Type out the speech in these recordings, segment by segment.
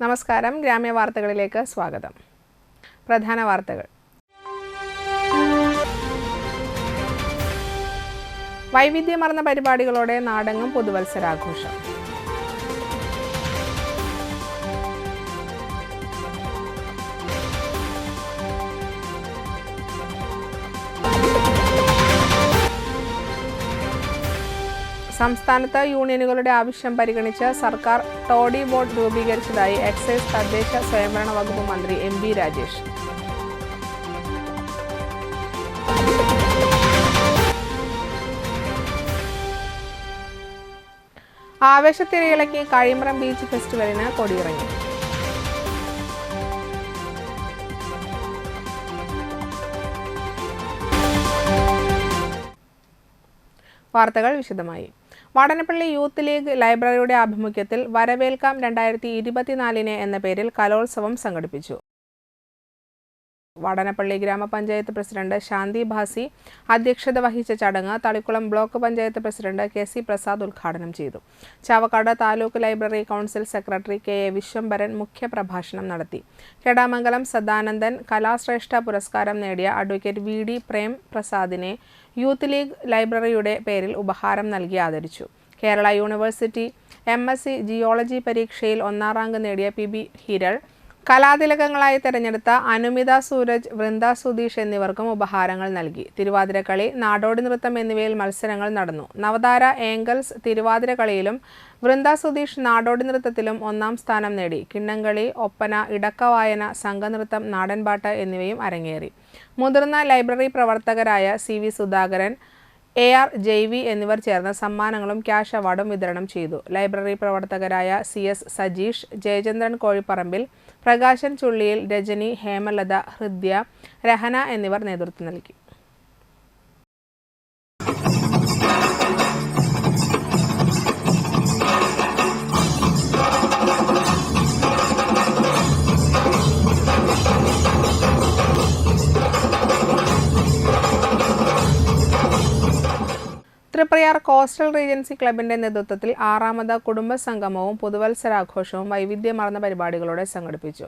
നമസ്കാരം, ഗ്രാമ്യ വാർത്തകളിലേക്ക് സ്വാഗതം. പ്രധാന വാർത്തകൾ. വൈവിധ്യമാർന്ന പരിപാടികളോടെ നാടെങ്ങും പുതുവത്സരാഘോഷം. സംസ്ഥാനത്ത് യൂണിയനുകളുടെ ആവശ്യം പരിഗണിച്ച് സർക്കാർ ടോഡി ബോർഡ് രൂപീകരിച്ചതായി എക്സൈസ് തദ്ദേശ സ്വയംഭരണ വകുപ്പ് മന്ത്രി എം.ബി. രാജേഷ്. ആവേശത്തിരയിളക്കി കഴിമ്പ്രം ബീച്ച് ഫെസ്റ്റിവലിന് കൊടിയിറങ്ങി. വാർത്തകൾ വിശദമായി. വാടനപ്പള്ളി യൂത്ത് ലീഗ് ലൈബ്രറിയുടെ ആഭിമുഖ്യത്തിൽ വരവേൽക്കാം 2024 എന്ന പേരിൽ കലോത്സവം സംഘടിപ്പിച്ചു. വാടനപ്പള്ളി ഗ്രാമപഞ്ചായത്ത് പ്രസിഡന്റ് ശാന്തി ഭാസി അധ്യക്ഷത വഹിച്ച ചടങ്ങ് Thalikulam block panchayat president K C Prasad ഉദ്ഘാടനം ചെയ്തു. Chavakkad taluk library council secretary K A Vishwambharan മുഖ്യപ്രഭാഷണം നടത്തി. കെടാമംഗലം സദാനന്ദൻ കലാശ്രേഷ്ഠ പുരസ്കാരം നേടിയ അഡ്വക്കേറ്റ് വി ഡി പ്രേം പ്രസാദിനെ യൂത്ത് ലീഗ് ലൈബ്രറിയുടെ പേരിൽ ഉപഹാരം നൽകി ആദരിച്ചു. കേരള യൂണിവേഴ്സിറ്റി MSc ജിയോളജി പരീക്ഷയിൽ 1ാം റാങ്ക് നേടിയ PB ഹിരൾ, കലാതിലകങ്ങളായി തെരഞ്ഞെടുത്ത അനുമിത സൂരജ്, വൃന്ദ സുധീഷ് എന്നിവർക്കും ഉപഹാരങ്ങൾ നൽകി. തിരുവാതിരക്കളി, നാടോടി നൃത്തം എന്നിവയിൽ മത്സരങ്ങൾ നടന്നു. നവതാര ഏംഗൽസ് തിരുവാതിരക്കളിയിലും വൃന്ദ സുധീഷ് നാടോടി നൃത്തത്തിലും 1ാം സ്ഥാനം നേടി. കിണ്ണംകളി, ഒപ്പന, ഇടക്കവായന, സംഘനൃത്തം, നാടൻപാട്ട് എന്നിവയും അരങ്ങേറി. മുതിർന്ന ലൈബ്രറി പ്രവർത്തകരായ CV സുധാകരൻ, AR ജൈവി എന്നിവർ ചേർന്ന് സമ്മാനങ്ങളും ക്യാഷ് അവാർഡും വിതരണം ചെയ്തു. ലൈബ്രറി പ്രവർത്തകരായ CS സജീഷ്, ജയചന്ദ്രൻ കോഴിപ്പറമ്പിൽ, പ്രകാശൻ ചുള്ളിയിൽ, രജനി, ഹേമലത, ഹൃദ്യ, രഹന എന്നിവർ നേതൃത്വം നൽകി. തൃപ്രയാർ കോസ്റ്റൽ റീജൻസി ക്ലബിന്റെ നേതൃത്വത്തിൽ 6ാമത് കുടുംബ സംഗമവും പുതുവത്സരാഘോഷവും വൈവിധ്യമാർന്ന പരിപാടികളോടെ സംഘടിപ്പിച്ചു.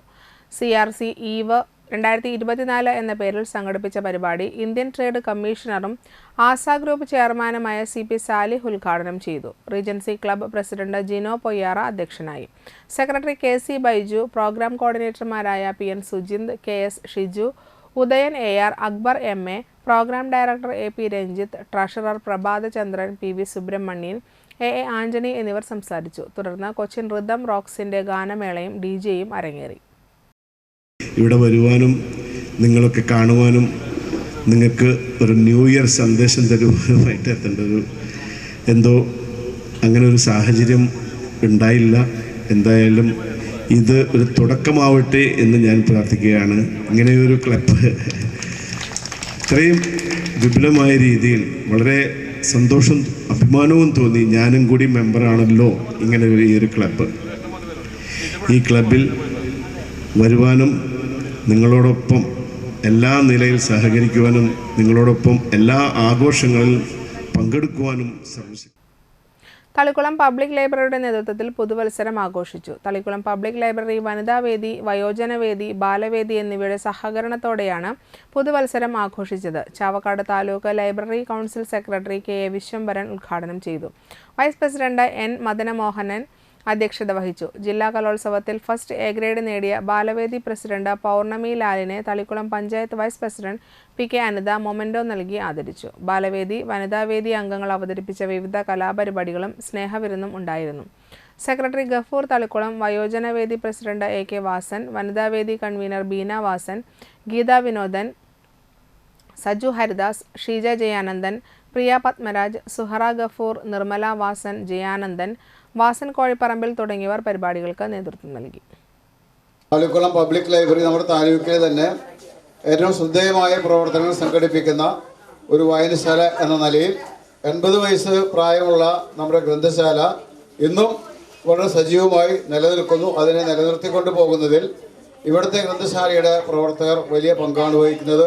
CRC ഈവ് 2024 എന്ന പേരിൽ സംഘടിപ്പിച്ച പരിപാടി ഇന്ത്യൻ ട്രേഡ് കമ്മീഷണറും ആസ ഗ്രൂപ്പ് ചെയർമാനുമായ CP സാലിഹ് ഉദ്ഘാടനം ചെയ്തു. Regency club president Gino Poyyara അധ്യക്ഷനായി. സെക്രട്ടറി KC ബൈജു, പ്രോഗ്രാം കോർഡിനേറ്റർമാരായ PN Sujinth, KS Shiju, Udayan AR, Akbar MA, program director AP Ranjith, treasurer Prabhathachandran, PV Subrahmanyan, AA Antony എന്നിവർ സംസാരിച്ചു. തുടർന്ന് കൊച്ചിൻ റിതം റോക്സിന്റെ ഗാനമേളയും DJയും അരങ്ങേറി. ഇവിടെ വരുവാനും നിങ്ങളൊക്കെ കാണുവാനും നിങ്ങൾക്ക് ഒരു ന്യൂ ഇയർ സന്ദേശം തരുവാനായിട്ട് എത്തേണ്ട എന്തോ അങ്ങനെ ഒരു സാഹചര്യം ഉണ്ടായില്ല. എന്തായാലും ഇത് ഒരു തുടക്കമാവട്ടെ എന്ന് ഞാൻ പ്രാർത്ഥിക്കുകയാണ്. ഇങ്ങനെയൊരു ക്ലബ്ബ് ഇത്രയും വിപുലമായ രീതിയിൽ വളരെ സന്തോഷം അഭിമാനവും തോന്നി. ഞാനും കൂടി മെമ്പറാണല്ലോ ഇങ്ങനെ ഈ ഒരു ക്ലബ്ബ്. ഈ ക്ലബിൽ വരുവാനും നിങ്ങളോടൊപ്പം എല്ലാ നിലയിൽ സഹകരിക്കുവാനും നിങ്ങളോടൊപ്പം എല്ലാ ആഘോഷങ്ങളിൽ പങ്കെടുക്കുവാനും ശ്രമിച്ചു. തളിക്കുളം പബ്ലിക് ലൈബ്രറിയുടെ നേതൃത്വത്തിൽ പുതുവത്സരം ആഘോഷിച്ചു. തളിക്കുളം പബ്ലിക് ലൈബ്രറി വനിതാവേദി, വയോജനവേദി, ബാലവേദി എന്നിവയുടെ സഹകരണത്തോടെയാണ് പുതുവത്സരം ആഘോഷിച്ചത്. Chavakkad taluk library council secretary K A Viswambharan ഉദ്ഘാടനം ചെയ്തു. വൈസ് പ്രസിഡന്റ് N മദനമോഹനൻ അധ്യക്ഷത വഹിച്ചു. ജില്ലാ കലോത്സവത്തിൽ ഫസ്റ്റ് A ഗ്രേഡ് നേടിയ ബാലവേദി പ്രസിഡന്റ് പൗർണമി ലാലിനെ Thalikulam panchayat vice president PK Anitha memento നൽകി ആദരിച്ചു. ബാലവേദി, വനിതാവേദി അംഗങ്ങൾ അവതരിപ്പിച്ച വിവിധ കലാപരിപാടികളും സ്നേഹവിരുന്നും ഉണ്ടായിരുന്നു. Secretary Gafoor Thalikulam, Vayojanavedi president AK Vasan, Vanithavedi convener Beena Vasan, Geetha Vinodan, Saju Haridas, Sheeja Jayanandan, Priya Padmaraj, Suhara Gafoor, Nirmala Vasan, Jayanandan, Vasan കോഴിപ്പറമ്പിൽ തുടങ്ങിയവർ പരിപാടികൾക്ക് നേതൃത്വം നൽകി. തളിക്കുളം പബ്ലിക് ലൈബ്രറി നമ്മുടെ താലൂക്കിലെ തന്നെ ഏറ്റവും ശ്രദ്ധേയമായ പ്രവർത്തനങ്ങൾ സംഘടിപ്പിക്കുന്ന ഒരു വായനശാല എന്ന നിലയിൽ 80 വയസ്സ് പ്രായമുള്ള നമ്മുടെ ഗ്രന്ഥശാല ഇന്നും വളരെ സജീവമായി നിലനിൽക്കുന്നു. അതിനെ നിലനിർത്തിക്കൊണ്ട് പോകുന്നതിൽ ഇവിടുത്തെ ഗ്രന്ഥശാലയുടെ പ്രവർത്തകർ വലിയ പങ്കാണ് വഹിക്കുന്നത്.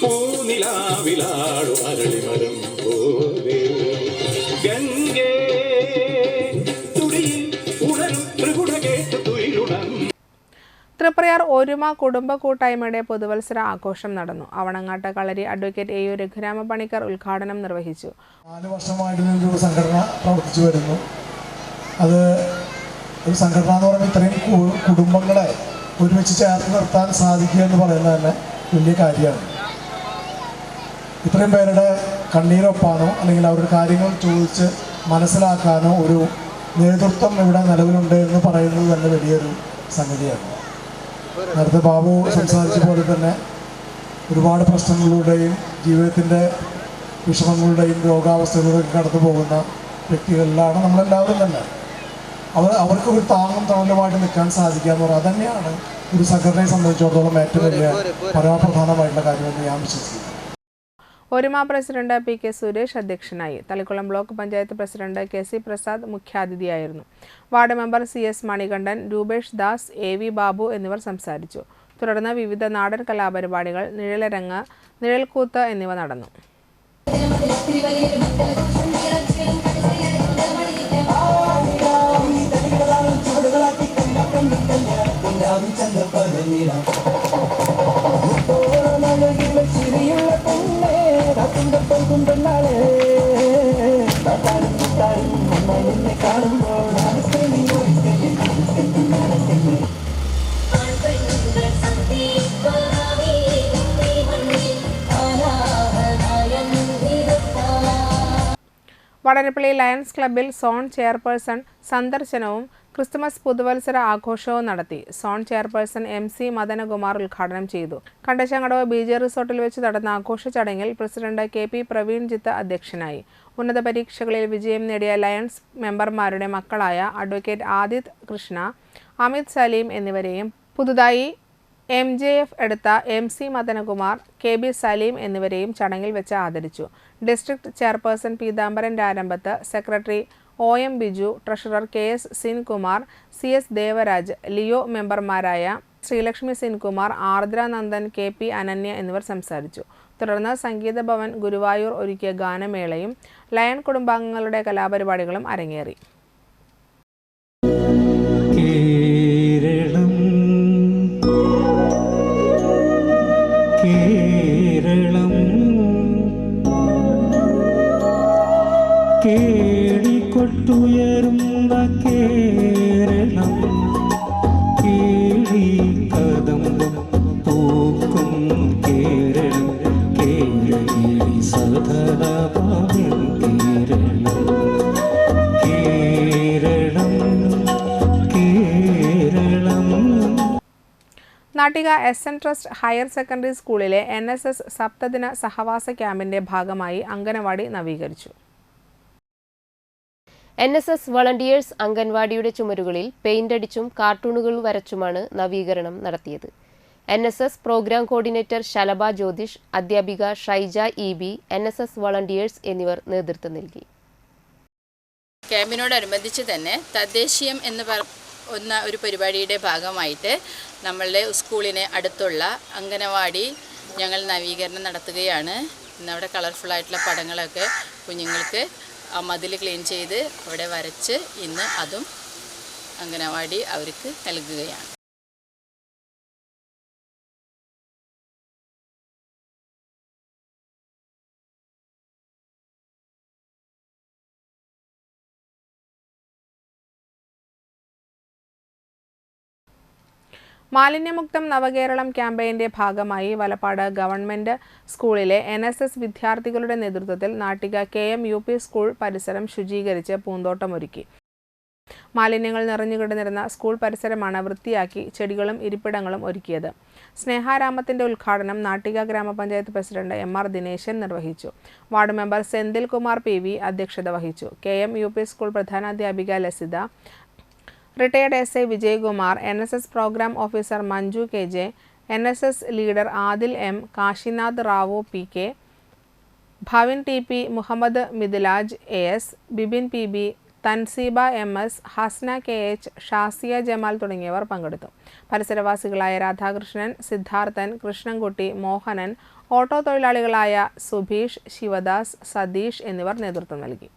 പൂനിലാവിൽ തൃപ്രയാർ ഒരുമ കുടുംബ കൂട്ടായ്മയുടെ പുതുവത്സര ആഘോഷം നടന്നു. അവണങ്ങാട്ട് കളരി അഡ്വക്കേറ്റ് AU രഘുരാമ പണിക്കർ ഉദ്ഘാടനം നിർവഹിച്ചു. 4 വർഷമായിട്ട് ഒരു സംഘടന പ്രവർത്തിച്ചു വരുന്നു. അത് ഒരു സംഘടന എന്ന് പറയുമ്പോൾ ഇത്രയും കുടുംബങ്ങളെ ഒരുമിച്ച് ചേർത്ത് നിർത്താൻ സാധിക്കുക എന്ന് പറയുന്നത് തന്നെ വലിയ കാര്യമാണ്. ഇത്രയും പേരുടെ കണ്ണീരൊപ്പാനോ അല്ലെങ്കിൽ അവരുടെ കാര്യങ്ങൾ ചോദിച്ച് മനസ്സിലാക്കാനോ ഒരു നേതൃത്വം ഇവിടെ നിലവിലുണ്ട് എന്ന് പറയുന്നത് തന്നെ വലിയൊരു സംഗതിയാണ്. നേരത്തെ ബാബു സംസാരിച്ച പോലെ തന്നെ ഒരുപാട് പ്രശ്നങ്ങളുടെയും ജീവിതത്തിൻ്റെ വിഷമങ്ങളുടെയും രോഗാവസ്ഥകളുടെയും കടന്നു പോകുന്ന വ്യക്തികളിലാണ് നമ്മളെല്ലാവരും തന്നെ. അവർക്ക് ഒരു താങ്ങും തണലുമായിട്ട് നിൽക്കാൻ സാധിക്കുക എന്ന് പറയുന്നത് തന്നെയാണ് ഒരു സംഘടനയെ സംബന്ധിച്ചിടത്തോളം ഏറ്റവും വലിയ പരമപ്രധാനമായിട്ടുള്ള കാര്യമെന്ന് ഞാൻ വിശ്വസിക്കുന്നു. ഒരുമ പ്രസിഡന്റ് PK സുരേഷ് അധ്യക്ഷനായി. Thalikulam block panchayat president KC Prasad മുഖ്യാതിഥിയായിരുന്നു. Ward member CS Manikandan, Roopesh Das, AV Babu എന്നിവർ സംസാരിച്ചു. തുടർന്ന് വിവിധ നാടൻ കലാപരിപാടികൾ, നിഴലരങ്ങ്, നിഴൽക്കൂത്ത് എന്നിവ നടന്നു. വടനപ്പള്ളി ലയൺസ് ക്ലബ്ബിൽ സോൺ ചെയർപേഴ്സൺ സന്ദർശനവും ക്രിസ്തുമസ് പുതുവത്സര ആഘോഷവും നടത്തി. സോൺ ചെയർപേഴ്സൺ MC മദനകുമാർ ഉദ്ഘാടനം ചെയ്തു. കണ്ടശങ്കടവ് BJ റിസോർട്ടിൽ വെച്ച് നടന്ന ആഘോഷ ചടങ്ങിൽ പ്രസിഡന്റ് KP പ്രവീൺജിത്ത് അധ്യക്ഷനായി. ഉന്നത പരീക്ഷകളിൽ വിജയം നേടിയ ലയൺസ് മെമ്പർമാരുടെ മക്കളായ അഡ്വക്കേറ്റ് ആദിത് കൃഷ്ണ, അമിത് സലീം എന്നിവരെയും പുതുതായി MJF എടുത്ത MC മദനകുമാർ, KB സലീം എന്നിവരെയും ചടങ്ങിൽ വെച്ച് ആദരിച്ചു. District chairperson Peethambaran Rarambath, secretary OM Biju, treasurer KS Sinkumar, CS Devaraj, Leo മെമ്പർമാരായ ശ്രീലക്ഷ്മി സിൻകുമാർ, ആർദ്ര നന്ദൻ, KP അനന്യ എന്നിവർ സംസാരിച്ചു. തുടർന്ന് സംഗീത ഭവൻ ഗുരുവായൂർ ഒരുക്കിയ ഗാനമേളയും ലയൺ കുടുംബാംഗങ്ങളുടെ കലാപരിപാടികളും അരങ്ങേറി. കേളിക്കൊട്ടുയരുന്ന കേരളം, കേളി കദംബം പൂക്കും കേരളം, കേളി സദാഭാവം Keralam, Keralam Keralam. Nattika SN trust higher secondary സ്കൂളിലെ NSS സപ്തദിന സഹവാസ ക്യാമ്പിന്റെ ഭാഗമായി അംഗനവാടി നവീകരിച്ചു. NSS വളണ്ടിയേഴ്സ് അംഗൻവാടിയുടെ ചുമരുകളിൽ പെയിന്റ് അടിച്ചും കാർട്ടൂണുകൾ വരച്ചുമാണ് നവീകരണം നടത്തിയത്. NSS programme coordinator Shalabha Jyothish, അധ്യാപിക ഷൈജ EB, NSS വളണ്ടിയേഴ്സ് എന്നിവർ നേതൃത്വം നൽകി. ക്യാമ്പിനോടനുബന്ധിച്ച് തന്നെ തദ്ദേശീയം എന്ന ഒരു പരിപാടിയുടെ ഭാഗമായിട്ട് നമ്മളുടെ സ്കൂളിന് അടുത്തുള്ള അംഗനവാടി ഞങ്ങൾ നവീകരണം നടത്തുകയാണ്. ഇന്നവിടെ കളർഫുള്ളായിട്ടുള്ള പടങ്ങളൊക്കെ കുഞ്ഞുങ്ങൾക്ക് ആ മതിൽ ക്ലീൻ ചെയ്ത് അവിടെ വരച്ച് ഇന്ന് അതും അംഗനവാടി അവർക്ക് നൽകുകയാണ്. മാലിന്യമുക്തം നവകേരളം ക്യാമ്പയിന്റെ ഭാഗമായി വലപ്പാട് ഗവൺമെന്റ് സ്കൂളിലെ NSS വിദ്യാർത്ഥികളുടെ നേതൃത്വത്തിൽ നാട്ടിക KM UP സ്കൂൾ പരിസരം ശുചീകരിച്ച് പൂന്തോട്ടമൊരുക്കി. മാലിന്യങ്ങൾ നിറഞ്ഞുകിടന്നിരുന്ന സ്കൂൾ പരിസരമാണ് വൃത്തിയാക്കി ചെടികളും ഇരിപ്പിടങ്ങളും ഒരുക്കിയത്. സ്നേഹാരാമത്തിന്റെ ഉദ്ഘാടനം നാട്ടിക ഗ്രാമപഞ്ചായത്ത് പ്രസിഡന്റ് MR ദിനേശൻ നിർവഹിച്ചു. Ward member Senthil Kumar PV അധ്യക്ഷത വഹിച്ചു. KM UP സ്കൂൾ പ്രധാനാധ്യാപിക Lasitha, retired SI Vijayakumar, NSS programme officer Manju KJ, NSS leader Adil M, Kashinath Rao PK, Bhavin TP, Muhammad Mithilaj AS, Bibin PB, Thanseeba MS, Hasna KH, Shazia Jamal തുടങ്ങിയവർ പങ്കെടുത്തു. പരിസരവാസികളായ രാധാകൃഷ്ണൻ, സിദ്ധാർത്ഥൻ, കൃഷ്ണൻകുട്ടി, മോഹനൻ, ഓട്ടോ തൊഴിലാളികളായ സുഭീഷ്, ശിവദാസ്, സതീഷ് എന്നിവർ നേതൃത്വം നൽകി.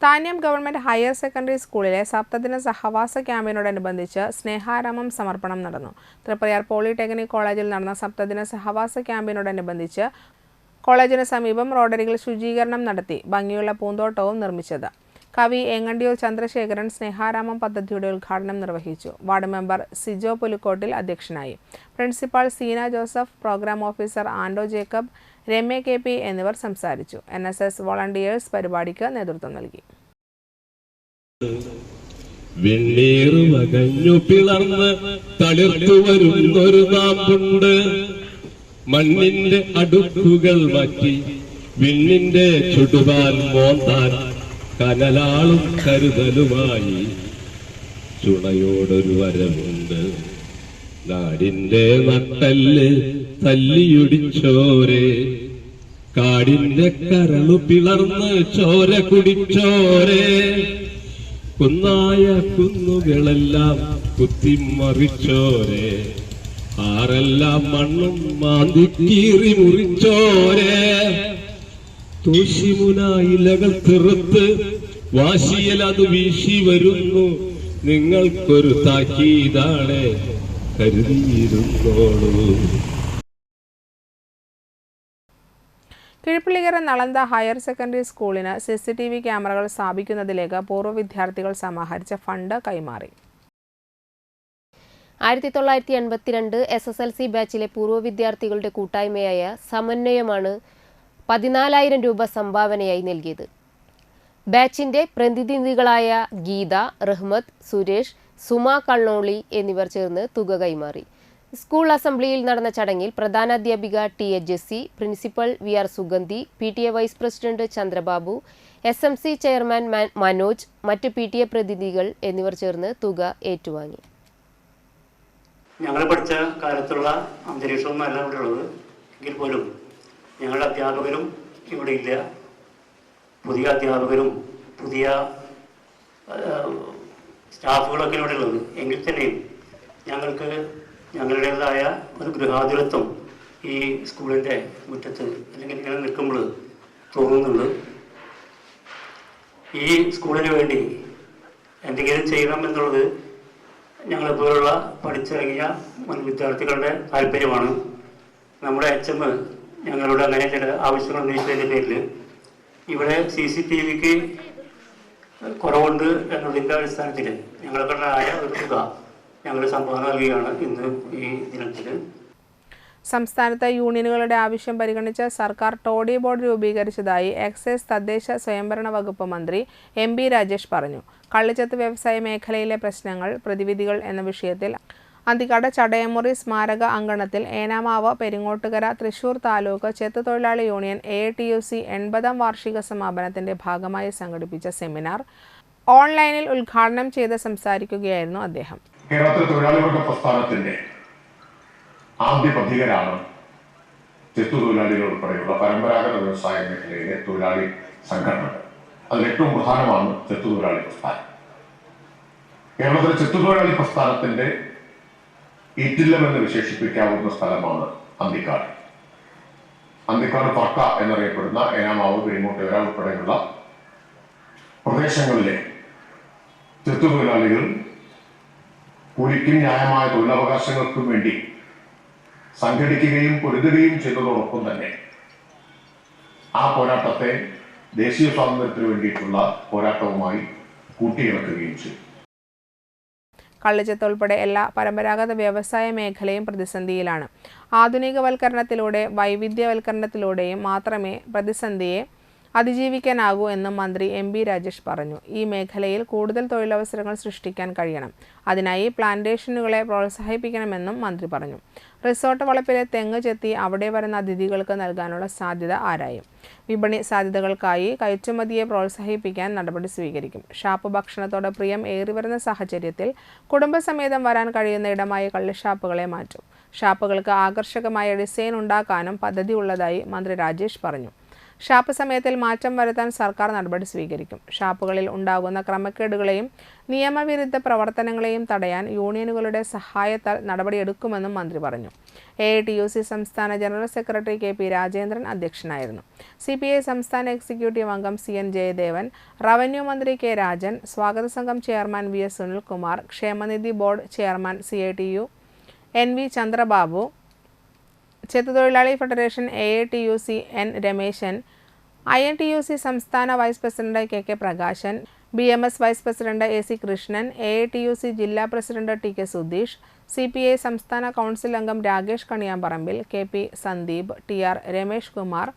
താന്യം ഗവൺമെൻറ് ഹയർ സെക്കൻഡറി സ്കൂളിലെ സപ്തദിന സഹവാസ ക്യാമ്പിനോടനുബന്ധിച്ച് സ്നേഹാരാമം സമർപ്പണം നടന്നു. തൃപ്രയാർ പോളിടെക്നിക് കോളേജിൽ നടന്ന സപ്തദിന സഹവാസ ക്യാമ്പിനോടനുബന്ധിച്ച് കോളേജിന് സമീപം റോഡരികിൽ ശുചീകരണം നടത്തി ഭംഗിയുള്ള പൂന്തോട്ടവും നിർമ്മിച്ചത്. കവി ഏങ്ങണ്ടിയൂർ ചന്ദ്രശേഖരൻ സ്നേഹാരാമം പദ്ധതിയുടെ ഉദ്ഘാടനം നിർവഹിച്ചു. വാർഡ് മെമ്പർ സിജോ പുലിക്കോട്ടിൽ അധ്യക്ഷനായി. Principal Seena Joseph, programme officer Ando Jacob, Ramya KP എന്നിവർ സംസാരിച്ചു. NSS വോളണ്ടിയേഴ്സ് പരിപാടിക്ക് നേതൃത്വം നൽകി. വെണ്ണീറുമകഞ്ഞു പിളർന്ന് തളിർത്തു വരുന്നൊരു നാമ്പുണ്ട്. മണ്ണിന്റെ അടുക്കുകൾ മാറ്റി വിണ്ണിന്റെ ചുടുവാൻ മോന്താൻ കനലാളും കരുതലുമായി ചുണയോടൊരു വരവുണ്ട്. നാടിന്റെ നട്ടല് തല്ലിയൊടിച്ചോരെ, കാടിന്റെ കരളു പിളർന്ന് ചോര കുടിച്ചോരെ, കുന്നായ കുന്നുകളെല്ലാം കുത്തിമറിച്ചോരെ, ആരെല്ലാം മണ്ണും മാന്തി കീറി മുറിച്ചോരെ, തൂശിമുനായിലകൾ തീർത്ത് വാശിയിൽ അത് വീശി വരുന്നു. നിങ്ങൾക്കൊരു താക്കീതാണ്, കരുതിയിരുന്നോളൂ. കിഴിപ്പള്ളിക്കര നളന്ദ ഹയർ സെക്കൻഡറി സ്കൂളിന് CCTV ക്യാമറകൾ സ്ഥാപിക്കുന്നതിലേക്ക് പൂർവ്വ വിദ്യാർത്ഥികൾ സമാഹരിച്ച ഫണ്ട് കൈമാറി. 1982 SSLC ബാച്ചിലെ പൂർവ്വ വിദ്യാർത്ഥികളുടെ കൂട്ടായ്മയായ സമന്വയമാണ് 14,000 രൂപ സംഭാവനയായി നൽകിയത്. ബാച്ചിന്റെ പ്രതിനിധികളായ ഗീത, റഹ്മത്ത്, സുരേഷ്, സുമ കള്ളോളി എന്നിവർ ചേർന്ന് തുക കൈമാറി. സ്കൂൾ അസംബ്ലിയിൽ നടന്ന ചടങ്ങിൽ പ്രധാനാധ്യാപിക TA Jessy, principal VR Sugandhi, PTA vice president Chandrababu, SMC chairman Manoj, മറ്റ് PTA പ്രതിനിധികൾ എന്നിവർ ചേർന്ന് തുക ഏറ്റുവാങ്ങി. ഞങ്ങൾ പഠിച്ച കാലത്തുള്ള അന്തരീക്ഷമൊന്നും അല്ല ഇവിടെ ഉള്ളത്. എങ്കിൽ പോലും ഞങ്ങളുടെ അധ്യാപകരും ഇവിടെ ഇല്ല. പുതിയ അധ്യാപകരും പുതിയ സ്റ്റാഫുകളൊക്കെ ഇവിടെ ഉള്ളത്. എങ്കിൽ തന്നെയും ഞങ്ങൾക്ക് ഞങ്ങളുടേതായ ഒരു ഗൃഹാതുരത്വം ഈ സ്കൂളിൻ്റെ മുറ്റത്ത് അല്ലെങ്കിൽ ഇങ്ങനെ നിൽക്കുമ്പോൾ തോന്നുന്നുണ്ട്. ഈ സ്കൂളിന് വേണ്ടി എന്തെങ്കിലും ചെയ്യണം എന്നുള്ളത് ഞങ്ങളെപ്പോലുള്ള പഠിച്ചിറങ്ങിയ മുൻ വിദ്യാർത്ഥികളുടെ താല്പര്യമാണ്. നമ്മുടെ HM ഞങ്ങളുടെ അങ്ങനെ ചില ആവശ്യങ്ങൾ ഉന്നയിച്ചതിൻ്റെ പേരിൽ ഇവിടെ CCTVക്ക് കുറവുണ്ട് എന്നതിൻ്റെ അടിസ്ഥാനത്തിൽ ഞങ്ങൾക്കുണ്ടായ ഒരു തുക ഞങ്ങൾ സംഭാവന നൽകുകയാണ് ഇന്ന് ഈ ദിനത്തിൽ. സംസ്ഥാനത്തെ യൂണിയനുകളുടെ ആവശ്യം പരിഗണിച്ച് സർക്കാർ ടോഡി ബോർഡ് രൂപീകരിച്ചതായി എക്സൈസ് തദ്ദേശ സ്വയംഭരണ വകുപ്പ് മന്ത്രി MB രാജേഷ് പറഞ്ഞു. കള്ളിച്ചത്ത് വ്യവസായ മേഖലയിലെ പ്രശ്നങ്ങൾ, പ്രതിവിധികൾ എന്ന വിഷയത്തിൽ അന്തിക്കാട് ചടയമുറി സ്മാരക അങ്കണത്തിൽ ഏനാമാവ്, പെരിങ്ങോട്ടുകര, തൃശൂർ താലൂക്ക് ചെത്ത് തൊഴിലാളി യൂണിയൻ AATUC 80ാം വാർഷിക സമാപനത്തിന്റെ ഭാഗമായി സംഘടിപ്പിച്ച സെമിനാർ ഓൺലൈനിൽ ഉദ്ഘാടനം ചെയ്ത് സംസാരിക്കുകയായിരുന്നു അദ്ദേഹം. കേരളത്തിലെ തൊഴിലാളികളുടെ പ്രസ്ഥാനത്തിന്റെ ആദ്യ പഥികരാണ് ചെത്തുതൊഴിലാളികൾ ഉൾപ്പെടെയുള്ള പരമ്പരാഗത വ്യവസായ മേഖലയിലെ തൊഴിലാളി സംഘടനകൾ. അതിൽ ഏറ്റവും പ്രധാനമാണ് ചെത്തുതൊഴിലാളി പ്രസ്ഥാനം. കേരളത്തിലെ ചെത്തുതൊഴിലാളി പ്രസ്ഥാനത്തിന്റെ ഈറ്റില്ലം എന്ന് വിശേഷിപ്പിക്കാവുന്ന സ്ഥലമാണ് അന്തിക്കാട്. അന്തിക്കാട് പർക്ക എന്നറിയപ്പെടുന്ന ഏനാമാവ്, പെരിങ്ങോട്ടുകര ഉൾപ്പെടെയുള്ള പ്രദേശങ്ങളിലെ ചെത്തുതൊഴിലാളികൾ കൂലിക്കും ന്യായമായ തൊഴിലവകാശങ്ങൾക്കും വേണ്ടി സംഘടിക്കുകയും പൊരുതുകയും ചെയ്തതോടൊപ്പം തന്നെ ആ പോരാട്ടത്തെ ദേശീയ സ്വാതന്ത്ര്യത്തിന് വേണ്ടിയിട്ടുള്ള പോരാട്ടവുമായി കൂട്ടിയിണക്കുകയും ചെയ്തു. കള്ളിച്ചത്ത് ഉൾപ്പെടെ എല്ലാ പരമ്പരാഗത വ്യവസായ മേഖലയും പ്രതിസന്ധിയിലാണ്. ആധുനികവൽക്കരണത്തിലൂടെ വൈവിധ്യവൽക്കരണത്തിലൂടെയും മാത്രമേ പ്രതിസന്ധിയെ അതിജീവിക്കാനാകൂ എന്ന് മന്ത്രി MB രാജേഷ് പറഞ്ഞു. ഈ മേഖലയിൽ കൂടുതൽ തൊഴിലവസരങ്ങൾ സൃഷ്ടിക്കാൻ കഴിയണം. അതിനായി പ്ലാന്റേഷനുകളെ പ്രോത്സാഹിപ്പിക്കണമെന്നും മന്ത്രി പറഞ്ഞു. റിസോർട്ട് വളപ്പിലെ തെങ്ങ് ചെത്തി അവിടെ വരുന്ന അതിഥികൾക്ക് നൽകാനുള്ള സാധ്യത ആരായും. വിപണി സാധ്യതകൾക്കായി കയറ്റുമതിയെ പ്രോത്സാഹിപ്പിക്കാൻ നടപടി സ്വീകരിക്കും. ഷാപ്പ് ഭക്ഷണത്തോട് പ്രിയം ഏറിവരുന്ന സാഹചര്യത്തിൽ കുടുംബസമേതം വരാൻ കഴിയുന്ന ഇടമായി കള്ളുഷാപ്പുകളെ മാറ്റും. ഷാപ്പുകൾക്ക് ആകർഷകമായ ഡിസൈൻ ഉണ്ടാക്കാനും പദ്ധതി ഉള്ളതായി മന്ത്രി രാജേഷ് പറഞ്ഞു. ഷാപ്പ് സമയത്തിൽ മാറ്റം വരുത്താൻ സർക്കാർ നടപടി സ്വീകരിക്കും. ഷാപ്പുകളിൽ ഉണ്ടാകുന്ന ക്രമക്കേടുകളെയും നിയമവിരുദ്ധ പ്രവർത്തനങ്ങളെയും തടയാൻ യൂണിയനുകളുടെ സഹായത്താൽ നടപടിയെടുക്കുമെന്നും മന്ത്രി പറഞ്ഞു. AITUC സംസ്ഥാന ജനറൽ സെക്രട്ടറി KP രാജേന്ദ്രൻ അധ്യക്ഷനായിരുന്നു. CPI സംസ്ഥാന എക്സിക്യൂട്ടീവ് അംഗം CN ജയദേവൻ, റവന്യൂ മന്ത്രി K രാജൻ, സ്വാഗത സംഘം ചെയർമാൻ VS സുനിൽകുമാർ, ക്ഷേമനിധി board chairman CITU NV Chandrababu, ചെത്തുതൊഴിലാളി federation AITUC N Rameshan, INTUC സംസ്ഥാന vice president KK Prakashan, BMS vice president AC Krishnan, AITUC ജില്ലാ പ്രസിഡന്റ് TK സുധീഷ്, CPI സംസ്ഥാന കൗൺസിൽ അംഗം Rakesh Kaniyamparambil, KP Sandeep, TR Ramesh Kumar,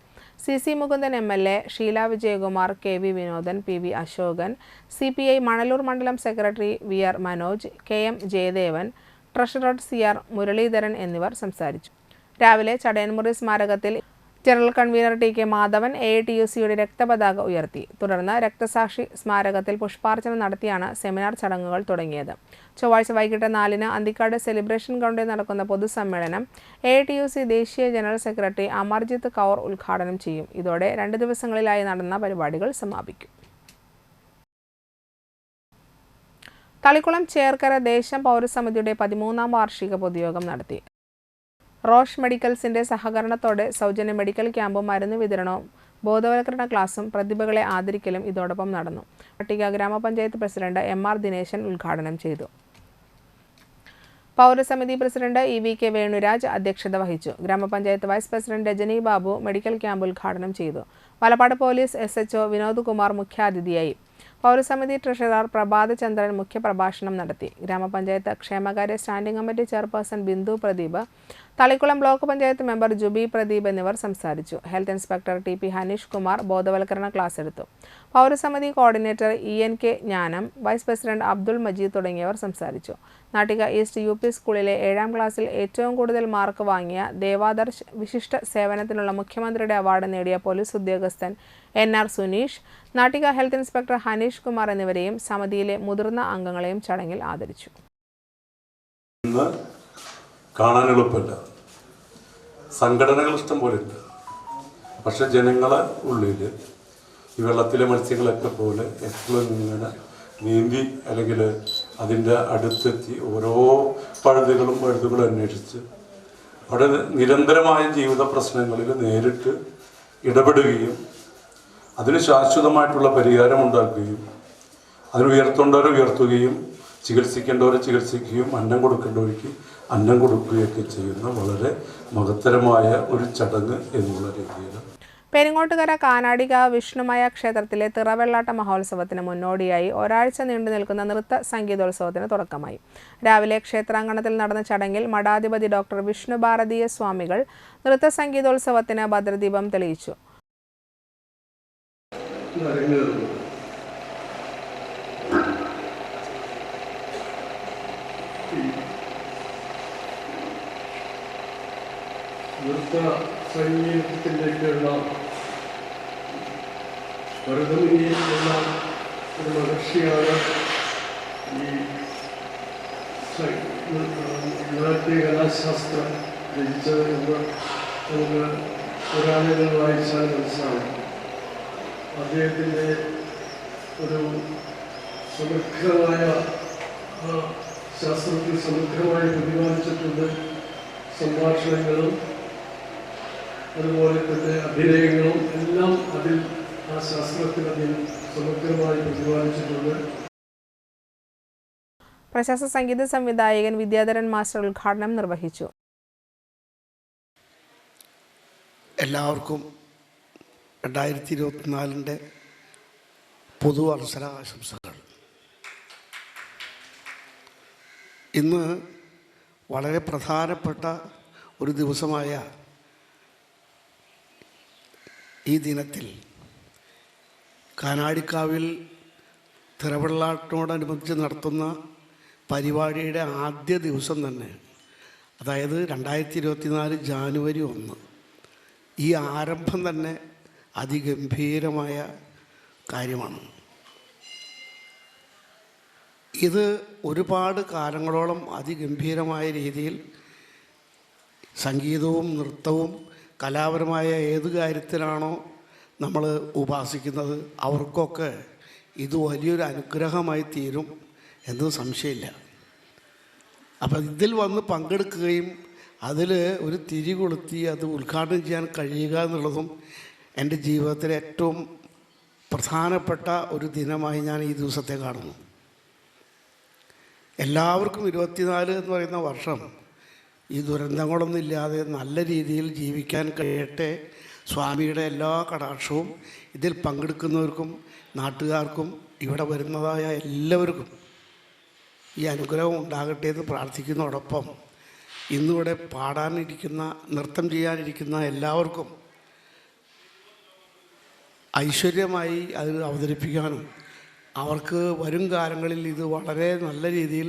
CC Mukundan MLA, Sheela Vijayakumar, KV Vinodan, PV Ashokan, CPI Manalur മണ്ഡലം secretary VR Manoj, KM Jayadevan, treasurer CR Muraleedharan എന്നിവർ സംസാരിച്ചു. രാവിലെ ചടയൻമുറി സ്മാരകത്തിൽ ജനറൽ കൺവീനർ TK മാധവൻ AITUCയുടെ രക്തപതാക ഉയർത്തി. തുടർന്ന് രക്തസാക്ഷി സ്മാരകത്തിൽ പുഷ്പാർച്ചന നടത്തിയാണ് സെമിനാർ ചടങ്ങുകൾ തുടങ്ങിയത്. ചൊവ്വാഴ്ച വൈകിട്ട് 4-ന് അന്തിക്കാട് സെലിബ്രേഷൻ ഗ്രൗണ്ടിൽ നടക്കുന്ന പൊതുസമ്മേളനം AITUC ദേശീയ ജനറൽ സെക്രട്ടറി അമർജിത്ത് കൗർ ഉദ്ഘാടനം ചെയ്യും. ഇതോടെ 2 ദിവസങ്ങളിലായി നടന്ന പരിപാടികൾ സമാപിക്കും. തളിക്കുളം ചേർക്കര ദേശം പൗരസമിതിയുടെ 13ാം വാർഷിക പൊതുയോഗം നടത്തി. റോഷ് മെഡിക്കൽസിന്റെ സഹകരണത്തോടെ സൗജന്യ മെഡിക്കൽ ക്യാമ്പും മരുന്ന് വിതരണവും ബോധവൽക്കരണ ക്ലാസും പ്രതിഭകളെ ആദരിക്കലും ഇതോടൊപ്പം നടന്നു. പട്ടിക ഗ്രാമപഞ്ചായത്ത് പ്രസിഡന്റ് MR ദിനേശൻ ഉദ്ഘാടനം ചെയ്തു. പൗരസമിതി പ്രസിഡന്റ് EVK വേണുരാജ് അധ്യക്ഷത വഹിച്ചു. Grama panchayat vice president Rajani Babu medical camp ഉദ്ഘാടനം ചെയ്തു. വലപ്പാട് പോലീസ് SHO വിനോദ് കുമാർ മുഖ്യാതിഥിയായി. പൗരസമിതി ട്രഷറർ പ്രഭാതചന്ദ്രൻ മുഖ്യപ്രഭാഷണം നടത്തി. ഗ്രാമപഞ്ചായത്ത് ക്ഷേമകാര്യ standing committee chairperson Bindu Pradeep, Thalikulam block panchayat member Jubi Pradeep എന്നിവർ സംസാരിച്ചു. Health inspector TP Haneesh Kumar ബോധവൽക്കരണ ക്ലാസ് എടുത്തു. പൗരസമിതി coordinator ENK Jnanam, vice president Abdul Majeed തുടങ്ങിയവർ സംസാരിച്ചു. നാട്ടിക ഈസ്റ്റ് UP സ്കൂളിലെ 7ാം ക്ലാസ്സിൽ ഏറ്റവും കൂടുതൽ മാർക്ക് വാങ്ങിയ ദേവാദർശ് വിശിഷ്ട സേവനത്തിനുള്ള മുഖ്യമന്ത്രിയുടെ അവാർഡ് നേടിയ പോലീസ് ഉദ്യോഗസ്ഥൻ NR Suneesh, Nattika health inspector Haneesh Kumar എന്നിവരെയും സമിതിയിലെ മുതിർന്ന അംഗങ്ങളെയും ചടങ്ങിൽ ആദരിച്ചു. കാണാൻ എളുപ്പമില്ല, സംഘടനകൾ ഇഷ്ടം പോലെ ഉണ്ട്. പക്ഷെ ജനങ്ങളെ ഉള്ളിൽ ഈ വെള്ളത്തിലെ മത്സ്യങ്ങളൊക്കെ പോലെ എപ്പോഴും ഇങ്ങനെ നീന്തി അല്ലെങ്കിൽ അതിൻ്റെ അടുത്തെത്തി ഓരോ പഴുതുകളും അന്വേഷിച്ച് അവിടെ നിരന്തരമായ ജീവിത പ്രശ്നങ്ങളിൽ നേരിട്ട് ഇടപെടുകയും അതിന് ശാശ്വതമായിട്ടുള്ള പരിഹാരം ഉണ്ടാക്കുകയും അതിന് ഉയർത്തേണ്ടവരെ ഉയർത്തുകയും ചികിത്സിക്കേണ്ടവരെ ചികിത്സിക്കുകയും അന്നം കൊടുക്കേണ്ടവർക്ക് അന്നം കൊടുക്കുകയൊക്കെ ചെയ്യുന്ന വളരെ മഹത്തരമായ ഒരു ചടങ്ങ് എന്നുള്ള രീതിയിൽ പെരിങ്ങോട്ടുകര കാനാടിക വിഷ്ണുമയ ക്ഷേത്രത്തിലെ തിറവെള്ളാട്ട മഹോത്സവത്തിന് മുന്നോടിയായി ഒരാഴ്ച നീണ്ടു നിൽക്കുന്ന നൃത്ത സംഗീതോത്സവത്തിന് തുടക്കമായി. രാവിലെ ക്ഷേത്രാങ്കണത്തിൽ നടന്ന ചടങ്ങിൽ മഠാധിപതി ഡോക്ടർ വിഷ്ണു ഭാരതീയ സ്വാമികൾ നൃത്ത സംഗീതോത്സവത്തിന് ഭദ്രദീപം തെളിയിച്ചു. നൃത്ത സംഗീതത്തിലേക്കുള്ള ഭരതമുനിയിലുള്ള ഒരു മഹർഷിയാണ് ഈ നാട്യകലാശാസ്ത്രം രചിച്ചത് എന്ന് നമുക്ക് പുരാണങ്ങൾ വായിച്ചാൽ മനസ്സിലാവും. അദ്ദേഹത്തിൻ്റെ ഒരു സമഗ്രമായ ശാസ്ത്രത്തിൽ സമഗ്രമായി പ്രതിപാദിച്ചിട്ടുണ്ട്. സംഭാഷണങ്ങളും അതുപോലെ തന്നെ അഭിനയങ്ങളും എല്ലാം അതിൽ ആ ശാസ്ത്രത്തിൽ അതിൽ സമഗ്രമായി പ്രതിപാദിച്ചിട്ടുണ്ട്. പ്രശസ്ത സംഗീത സംവിധായകൻ വിദ്യാധരൻ മാസ്റ്റർ ഉദ്ഘാടനം നിർവഹിച്ചു. എല്ലാവർക്കും 2024 പൊതു അവസരാശംസകൾ. ഇന്ന് വളരെ പ്രധാനപ്പെട്ട ഒരു ദിവസമായ ഈ ദിനത്തിൽ കാനാടിക്കാവിൽ തിറവെള്ളാട്ടിനോടനുബന്ധിച്ച് നടത്തുന്ന പരിപാടിയുടെ ആദ്യ ദിവസം തന്നെ, അതായത് 2024 ജാനുവരി 1, ഈ ആരംഭം തന്നെ അതിഗംഭീരമായ കാര്യമാണ്. ഇത് ഒരുപാട് കാലങ്ങളോളം അതിഗംഭീരമായ രീതിയിൽ സംഗീതവും നൃത്തവും കലാപരമായ ഏത് കാര്യത്തിലാണോ നമ്മൾ ഉപാസിക്കുന്നത് അവർക്കൊക്കെ ഇത് വലിയൊരു അനുഗ്രഹമായി തീരും എന്ന് സംശയമില്ല. അപ്പം ഇതിൽ വന്ന് പങ്കെടുക്കുകയും അതിൽ ഒരു തിരി കൊളുത്തി അത് ഉദ്ഘാടനം ചെയ്യാൻ കഴിയുക എന്നുള്ളതും എൻ്റെ ജീവിതത്തിലെ ഏറ്റവും പ്രധാനപ്പെട്ട ഒരു ദിനമായി ഞാൻ ഈ ദിവസത്തെ കാണുന്നു. എല്ലാവർക്കും 24 എന്ന് പറയുന്ന വർഷം ഈ ദുരന്തങ്ങളൊന്നും ഇല്ലാതെ നല്ല രീതിയിൽ ജീവിക്കാൻ കഴിയട്ടെ. സ്വാമിയുടെ എല്ലാ കടാക്ഷവും ഇതിൽ പങ്കെടുക്കുന്നവർക്കും നാട്ടുകാർക്കും ഇവിടെ വരുന്നതായ എല്ലാവർക്കും ഈ അനുഗ്രഹം ഉണ്ടാകട്ടെ എന്ന് പ്രാർത്ഥിക്കുന്നതോടൊപ്പം ഇന്നിവിടെ പാടാനിരിക്കുന്ന നൃത്തം ചെയ്യാനിരിക്കുന്ന എല്ലാവർക്കും ഐശ്വര്യമായി അത് അവതരിപ്പിക്കാനും അവർക്ക് വരും കാലങ്ങളിൽ ഇത് വളരെ നല്ല രീതിയിൽ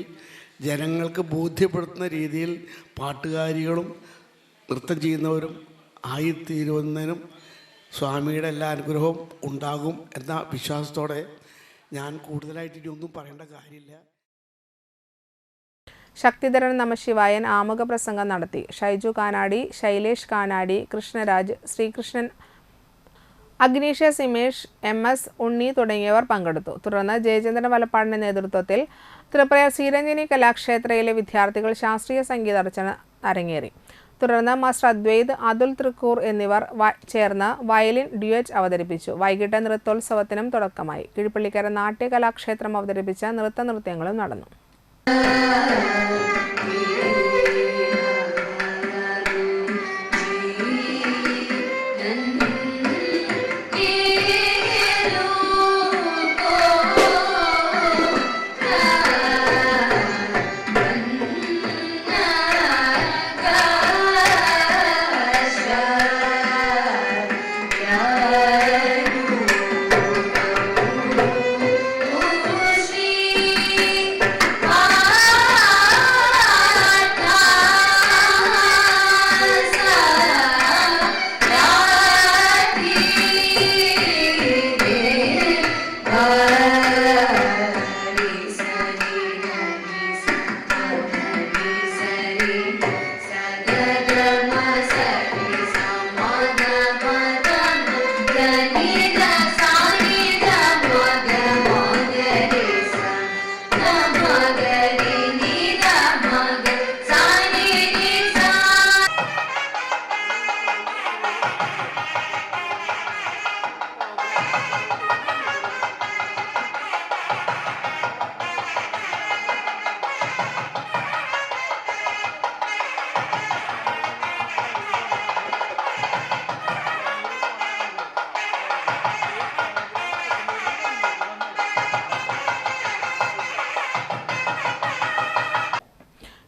ജനങ്ങൾക്ക് ബോധ്യപ്പെടുത്തുന്ന രീതിയിൽ പാട്ടുകാരികളും നൃത്തം ചെയ്യുന്നവരും ആയിത്തീരുന്നതിനും സ്വാമിയുടെ എല്ലാ അനുഗ്രഹവും ഉണ്ടാകും എന്ന വിശ്വാസത്തോടെ ഞാൻ കൂടുതലായിട്ട് ഇനിയൊന്നും പറയേണ്ട കാര്യമില്ല. ശക്തിധരൻ നമശിവായൻ ആമുഖ പ്രസംഗം നടത്തി. ഷൈജു കാനാടി, ശൈലേഷ് കാനാടി, കൃഷ്ണരാജ്, ശ്രീകൃഷ്ണൻ, അഗ്നീഷ സിമേഷ്, MS ഉണ്ണി തുടങ്ങിയവർ പങ്കെടുത്തു. തുടർന്ന് ജയചന്ദ്രൻ വലപ്പാടിന്റെ നേതൃത്വത്തിൽ തൃപ്രയാർ ശ്രീരഞ്ജനി കലാക്ഷേത്രയിലെ വിദ്യാർത്ഥികൾ ശാസ്ത്രീയ സംഗീതാർച്ചന അരങ്ങേറി. തുടർന്ന് മാസ്റ്റർ അദ്വൈത്, അതുൽ തൃക്കൂർ എന്നിവർ ചേർന്ന് വയലിൻ ഡ്യുവറ്റ് അവതരിപ്പിച്ചു. വൈകിട്ട് നൃത്തോത്സവത്തിനും തുടക്കമായി. കിഴിപ്പള്ളിക്കര നാട്യകലാക്ഷേത്രം അവതരിപ്പിച്ച നൃത്യങ്ങളും നടന്നു.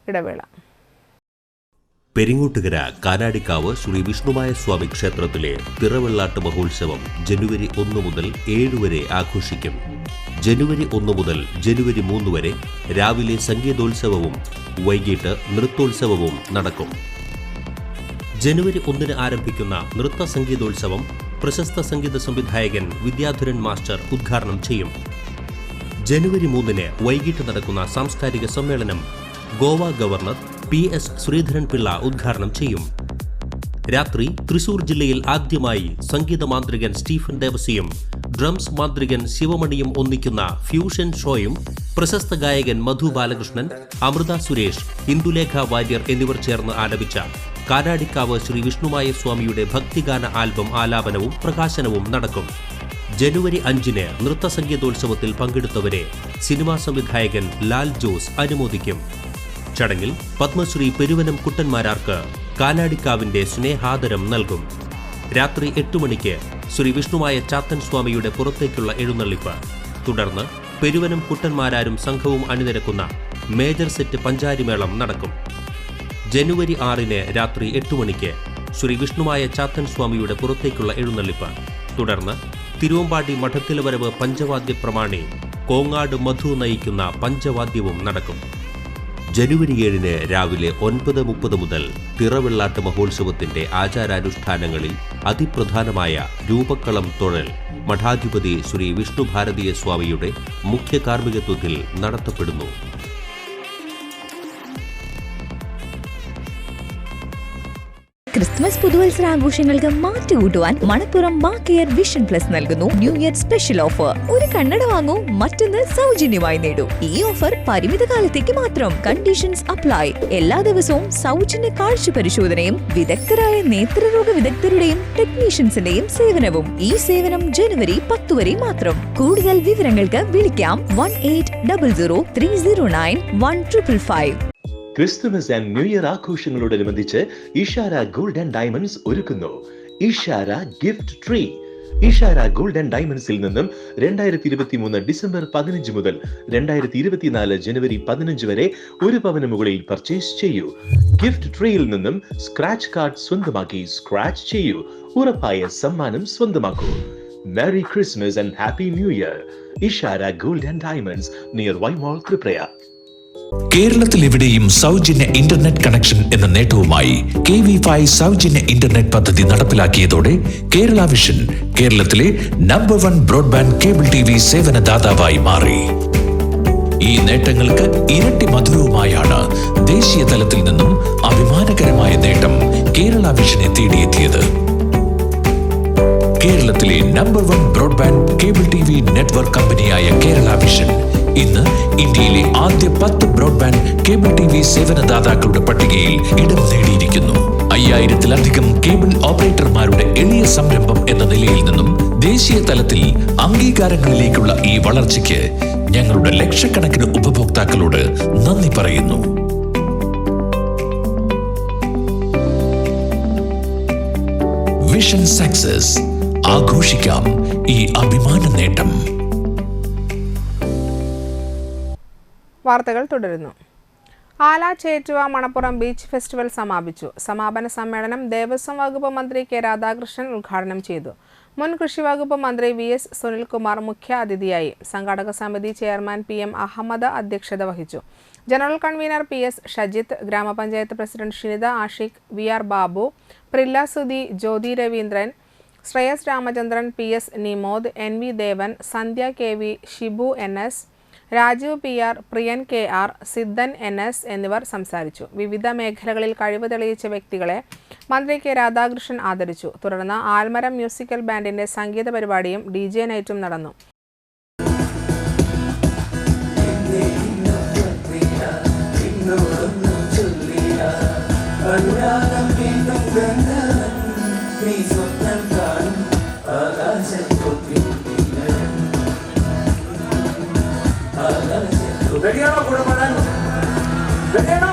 ഇടവേള. പെരിങ്ങോട്ടുകര കാനാടിക്കാവ് ശ്രീ വിഷ്ണുമായ സ്വാമി ക്ഷേത്രത്തിലെ തിറവെള്ളാട്ട് മഹോത്സവം ജനുവരി 1 മുതൽ 7 വരെ ആഘോഷിക്കും. ജനുവരി 1 മുതൽ ജനുവരി 3 വരെ രാവിലെ സംഗീതോത്സവവും വൈകിട്ട് നൃത്തോത്സവവും നടക്കും. ജനുവരി 1 ആരംഭിക്കുന്ന നൃത്ത സംഗീതോത്സവം പ്രശസ്ത സംഗീത സംവിധായകൻ വിദ്യാധരൻ മാസ്റ്റർ ഉദ്ഘാടനം ചെയ്യും. ജനുവരി 3 വൈകിട്ട് നടക്കുന്ന സാംസ്കാരിക സമ്മേളനം ഗോവ ഗവർണർ PS ശ്രീധരൻ പിള്ള ഉദ്ഘാടനം ചെയ്യും. രാത്രി തൃശൂർ ജില്ലയിൽ ആദ്യമായി സംഗീത മാന്ത്രികൻ സ്റ്റീഫൻ ദേവസിയും ഡ്രംസ് മാന്ത്രികൻ ശിവമണിയും ഒന്നിക്കുന്ന ഫ്യൂഷൻ ഷോയും പ്രശസ്ത ഗായകൻ മധു ബാലകൃഷ്ണൻ, അമൃത സുരേഷ്, ഇന്ദുലേഖ വാര്യർ എന്നിവർ ചേർന്ന് ആലപിച്ച കാനാടിക്കാവ് ശ്രീ വിഷ്ണുമായ സ്വാമിയുടെ ഭക്തിഗാന ആൽബം ആലാപനവും പ്രകാശനവും നടക്കും. ജനുവരി 5 നൃത്ത സംഗീതോത്സവത്തിൽ പങ്കെടുത്തവരെ സിനിമാ സംവിധായകൻ ലാൽ ജോസ് അനുമോദിക്കും. ചടങ്ങിൽ പത്മശ്രീ പെരുവനം കുട്ടന്മാരാർക്ക് കാനാടിക്കാവിന്റെ സ്നേഹാദരം നൽകും. രാത്രി 8 മണിക്ക് ശ്രീ വിഷ്ണുമായ ചാത്തൻ സ്വാമിയുടെ പുറത്തേക്കുള്ള എഴുന്നള്ളിപ്പ്. തുടർന്ന് പെരുവനം കുട്ടന്മാരാരും സംഘവും അണിനിരക്കുന്ന മേജർ സെറ്റ് പഞ്ചാരിമേളം നടക്കും. ജനുവരി 6 രാത്രി 8 മണിക്ക് ശ്രീ വിഷ്ണുമായ ചാത്തൻ സ്വാമിയുടെ പുറത്തേക്കുള്ള എഴുന്നള്ളിപ്പ്. തുടർന്ന് തിരുവമ്പാടി മഠത്തിലവരവ് പഞ്ചവാദ്യ പ്രമാണി കോങ്ങാട് മധു നയിക്കുന്ന പഞ്ചവാദ്യവും നടക്കും. ജനുവരി 7 രാവിലെ 9:30 മുതൽ തിറവെള്ളാട്ട് മഹോത്സവത്തിന്റെ ആചാരാനുഷ്ഠാനങ്ങളിൽ അതിപ്രധാനമായ രൂപക്കളം തൊഴൽ മഠാധിപതി ശ്രീ വിഷ്ണു ഭാരതീയ സ്വാമിയുടെ മുഖ്യ കാർമ്മികത്വത്തിൽ നടത്തപ്പെടുന്നു. ക്രിസ്മസ് പുതുവത്സരാഘോഷങ്ങൾക്ക് മാറ്റുകൂട്ടുവാൻ മണപ്പുറം മാ കെയർ വിഷൻ പ്ലസ് നൽകുന്നു ന്യൂ ഇയർ സ്പെഷ്യൽ ഓഫർ. ഒരു കണ്ണട വാങ്ങൂ, മറ്റൊന്ന് സൗജന്യമായി നേടൂ. ഈ ഓഫർ പരിമിത കാലത്തേക്ക് മാത്രം. Conditions apply. എല്ലാ ദിവസവും സൗജന്യ കാഴ്ച പരിശോധനയും വിദഗ്ധരായ നേത്രരോഗ വിദഗ്ധരുടെയും ടെക്നീഷ്യൻസിന്റെയും സേവനവും. ഈ സേവനം ജനുവരി 10 വരെ മാത്രം. കൂടുതൽ വിവരങ്ങൾക്ക് വിളിക്കാം 1800-309-1555. ക്രിസ്തുമസ് ആൻഡ് ന്യൂ ഇയർ ആഘോഷങ്ങളോടനുബന്ധിച്ച് ഇഷാര ഗോൾഡ് ആൻഡ് ഡയമണ്ട്സ് ഒരുക്കുന്നു Ishara gift tree. Ishara gold and ഡയമണ്ട്സിൽ നിന്നും 2023 ഡിസംബർ 15 മുതൽ 2024 ജനുവരി 15 വരെ 1 പവന് മുകളിൽ പർച്ചേസ് ചെയ്യൂ. ഗിഫ്റ്റ് ട്രീയിൽ നിന്നും സ്ക്രാച്ച് കാർഡ് സ്വന്തമാക്കി സ്ക്രാച്ച് ചെയ്യൂ. ഉറപ്പായ സമ്മാനം സ്വന്തമാക്കൂ. Merry Christmas and happy new year. Ishara gold and diamonds near Vaimol Tripura. കേരളത്തിൽ എവിടെയും സൗജന്യ ഇന്റർനെറ്റ് കണക്ഷൻ എന്ന നേട്ടവുമായി KV5 സൗജന്യ ഇന്റർനെറ്റ് പദ്ധതി നടപ്പിലാക്കിയതോടെ കേരള വിഷൻ കേരളത്തിലെ നമ്പർ 1 ബ്രോഡ്ബാൻഡ് കേബിൾ TV സേവനദാതാവായി മാറി. ഈ നേട്ടങ്ങൾക്ക് ഇരട്ടി മധുരവുമായാണ് ദേശീയ തലത്തിൽ നിന്നും അഭിമാനകരമായ നേട്ടം കേരള വിഷനെ തേടിയെത്തിയത്. കേരളത്തിലെ number 1 broadband cable TV network കമ്പനിയായ കേരള വിഷൻ ഇന്ന് ഇന്ത്യയിലെ ആദ്യ 10 ബ്രോഡ്ബാൻഡ് കേബിൾ TV സേവനദാതാക്കളുടെ പട്ടികയിൽ ഇടം നേടിയിരിക്കുന്നു. 5000-ലധികം കേബിൾ ഓപ്പറേറ്റർമാരുടെ എളിയ സംരംഭം എന്ന നിലയിൽ നിന്നും ദേശീയ തലത്തിൽ അംഗീകാരങ്ങളിലേക്കുള്ള ഈ വളർച്ചയ്ക്ക് ഞങ്ങളുടെ ലക്ഷക്കണക്കിന് ഉപഭോക്താക്കളോട് നന്ദി പറയുന്നു. Vision success. ആഘോഷിക്കാം ഈ അഭിമാന നേട്ടം. വാർത്തകൾ തുടരുന്നു. ആല ചേറ്റുവ മണപ്പുറം ബീച്ച് ഫെസ്റ്റിവൽ സമാപിച്ചു. സമാപന സമ്മേളനം ദേവസ്വം വകുപ്പ് മന്ത്രി കെ രാധാകൃഷ്ണൻ ഉദ്ഘാടനം ചെയ്തു. മുൻ കൃഷി വകുപ്പ് മന്ത്രി VS സുനിൽകുമാർ മുഖ്യ അതിഥിയായി. സംഘാടക സമിതി ചെയർമാൻ PM അഹമ്മദ് അധ്യക്ഷത വഹിച്ചു. General convener PS Shajith, grama panchayat president Shinitha Ashiq, VR Babu, Prilla Sudhi, Jyothi Raveendran, Shreyas Ramachandran, PS Nimod, NV Devan, Sandhya KV, Shibu NS, Rajeev PR, Priyan KR, Sidhan NS എന്നിവർ സംസാരിച്ചു. വിവിധ മേഖലകളിൽ കഴിവ് തെളിയിച്ച വ്യക്തികളെ മന്ത്രി കെ രാധാകൃഷ്ണൻ ആദരിച്ചു. തുടർന്ന് ആൽമരം മ്യൂസിക്കൽ ബാൻഡിന്റെ സംഗീത പരിപാടിയും DJ നൈറ്റും നടന്നു. റെഡിയാണോ കൂടെ പാടാൻ? റെഡിയാണോ?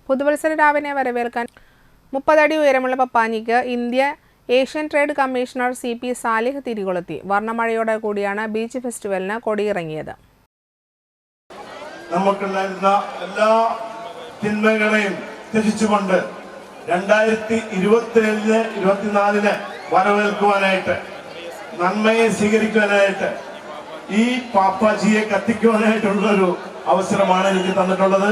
പുതുവത്സര രാവിനെ വരവേൽക്കാൻ 30 അടി ഉയരമുള്ള പപ്പാനിക്ക് India Asian trade commissioner CP Salih തിരികൊളുത്തി. വർണ്ണമഴയോടെ കൂടിയാണ് ബീച്ച് ഫെസ്റ്റിവലിന് കൊടിയിറങ്ങിയത്. നമുക്കുണ്ടായിരുന്ന എല്ലാ തിന്മകളെയും ത്യജിച്ചുകൊണ്ട് 2023-24 വരവേൽക്കുവാനായിട്ട്, നന്മയെ സ്വീകരിക്കുവാനായിട്ട്, ഈ പാപ്പാജിയെ കത്തിക്കുവാനായിട്ടുള്ളൊരു അവസരമാണ് എനിക്ക് തന്നിട്ടുള്ളത്.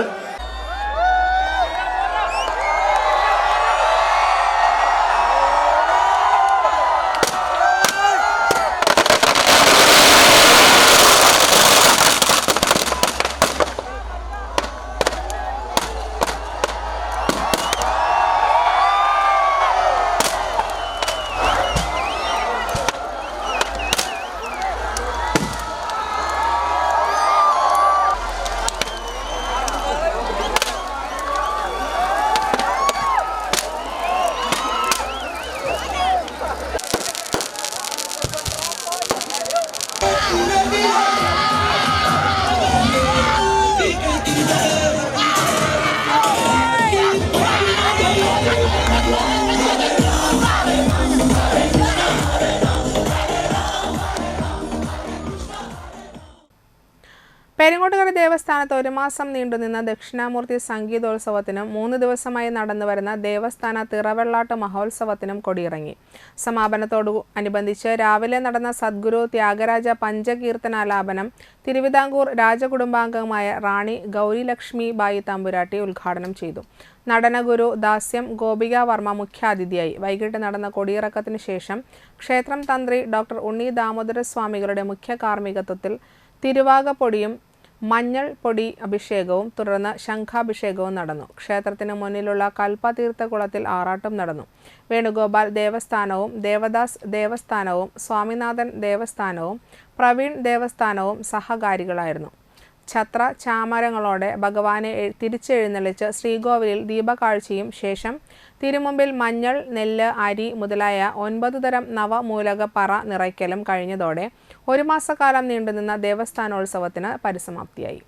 പെരിങ്ങോട്ടുകര ദേവസ്ഥാനത്ത് 1 മാസം നീണ്ടുനിന്ന ദക്ഷിണാമൂർത്തി സംഗീതോത്സവത്തിനും 3 ദിവസമായി നടന്നുവരുന്ന ദേവസ്ഥാന തിറവെള്ളാട്ട് മഹോത്സവത്തിനും കൊടിയിറങ്ങി. സമാപനത്തോടനുബന്ധിച്ച് രാവിലെ നടന്ന സദ്ഗുരു ത്യാഗരാജ പഞ്ചകീർത്തനാലാപനം തിരുവിതാംകൂർ രാജകുടുംബാംഗമായ റാണി ഗൗരിലക്ഷ്മി ബായി തമ്പുരാട്ടി ഉദ്ഘാടനം ചെയ്തു. നടനഗുരു ദാസ്യം ഗോപിക വർമ്മ മുഖ്യാതിഥിയായി. വൈകിട്ട് നടന്ന കൊടിയിറക്കത്തിന് ശേഷം ക്ഷേത്രം തന്ത്രി ഡോക്ടർ ഉണ്ണി ദാമോദര സ്വാമികളുടെ മുഖ്യ കാർമ്മികത്വത്തിൽ തിരുവാകപ്പൊടിയും മഞ്ഞൾ പൊടി അഭിഷേകവും തുടർന്ന് ശംഖാഭിഷേകവും നടന്നു. ക്ഷേത്രത്തിന് മുന്നിലുള്ള കൽപ്പതീർത്ഥകുളത്തിൽ ആറാട്ടും നടന്നു. വേണുഗോപാൽ ദേവസ്ഥാനവും ദേവദാസ് ദേവസ്ഥാനവും സ്വാമിനാഥൻ ദേവസ്ഥാനവും പ്രവീൺ ദേവസ്ഥാനവും സഹകാരികളായിരുന്നു. ഛത്ര ചാമരങ്ങളോടെ ഭഗവാനെ തിരിച്ചെഴുന്നള്ളിച്ച് ശ്രീകോവിലിൽ ദീപകാഴ്ചയും ശേഷം തിരുമുമ്പിൽ മഞ്ഞൾ, നെല്ല്, അരി മുതലായ 9 തരം നവമൂലക പറ നിറയ്ക്കലും കഴിഞ്ഞതോടെ 1 മാസക്കാലം നീണ്ടുനിന്ന ദേവസ്ഥാനോത്സവത്തിന് പരിസമാപ്തിയായി.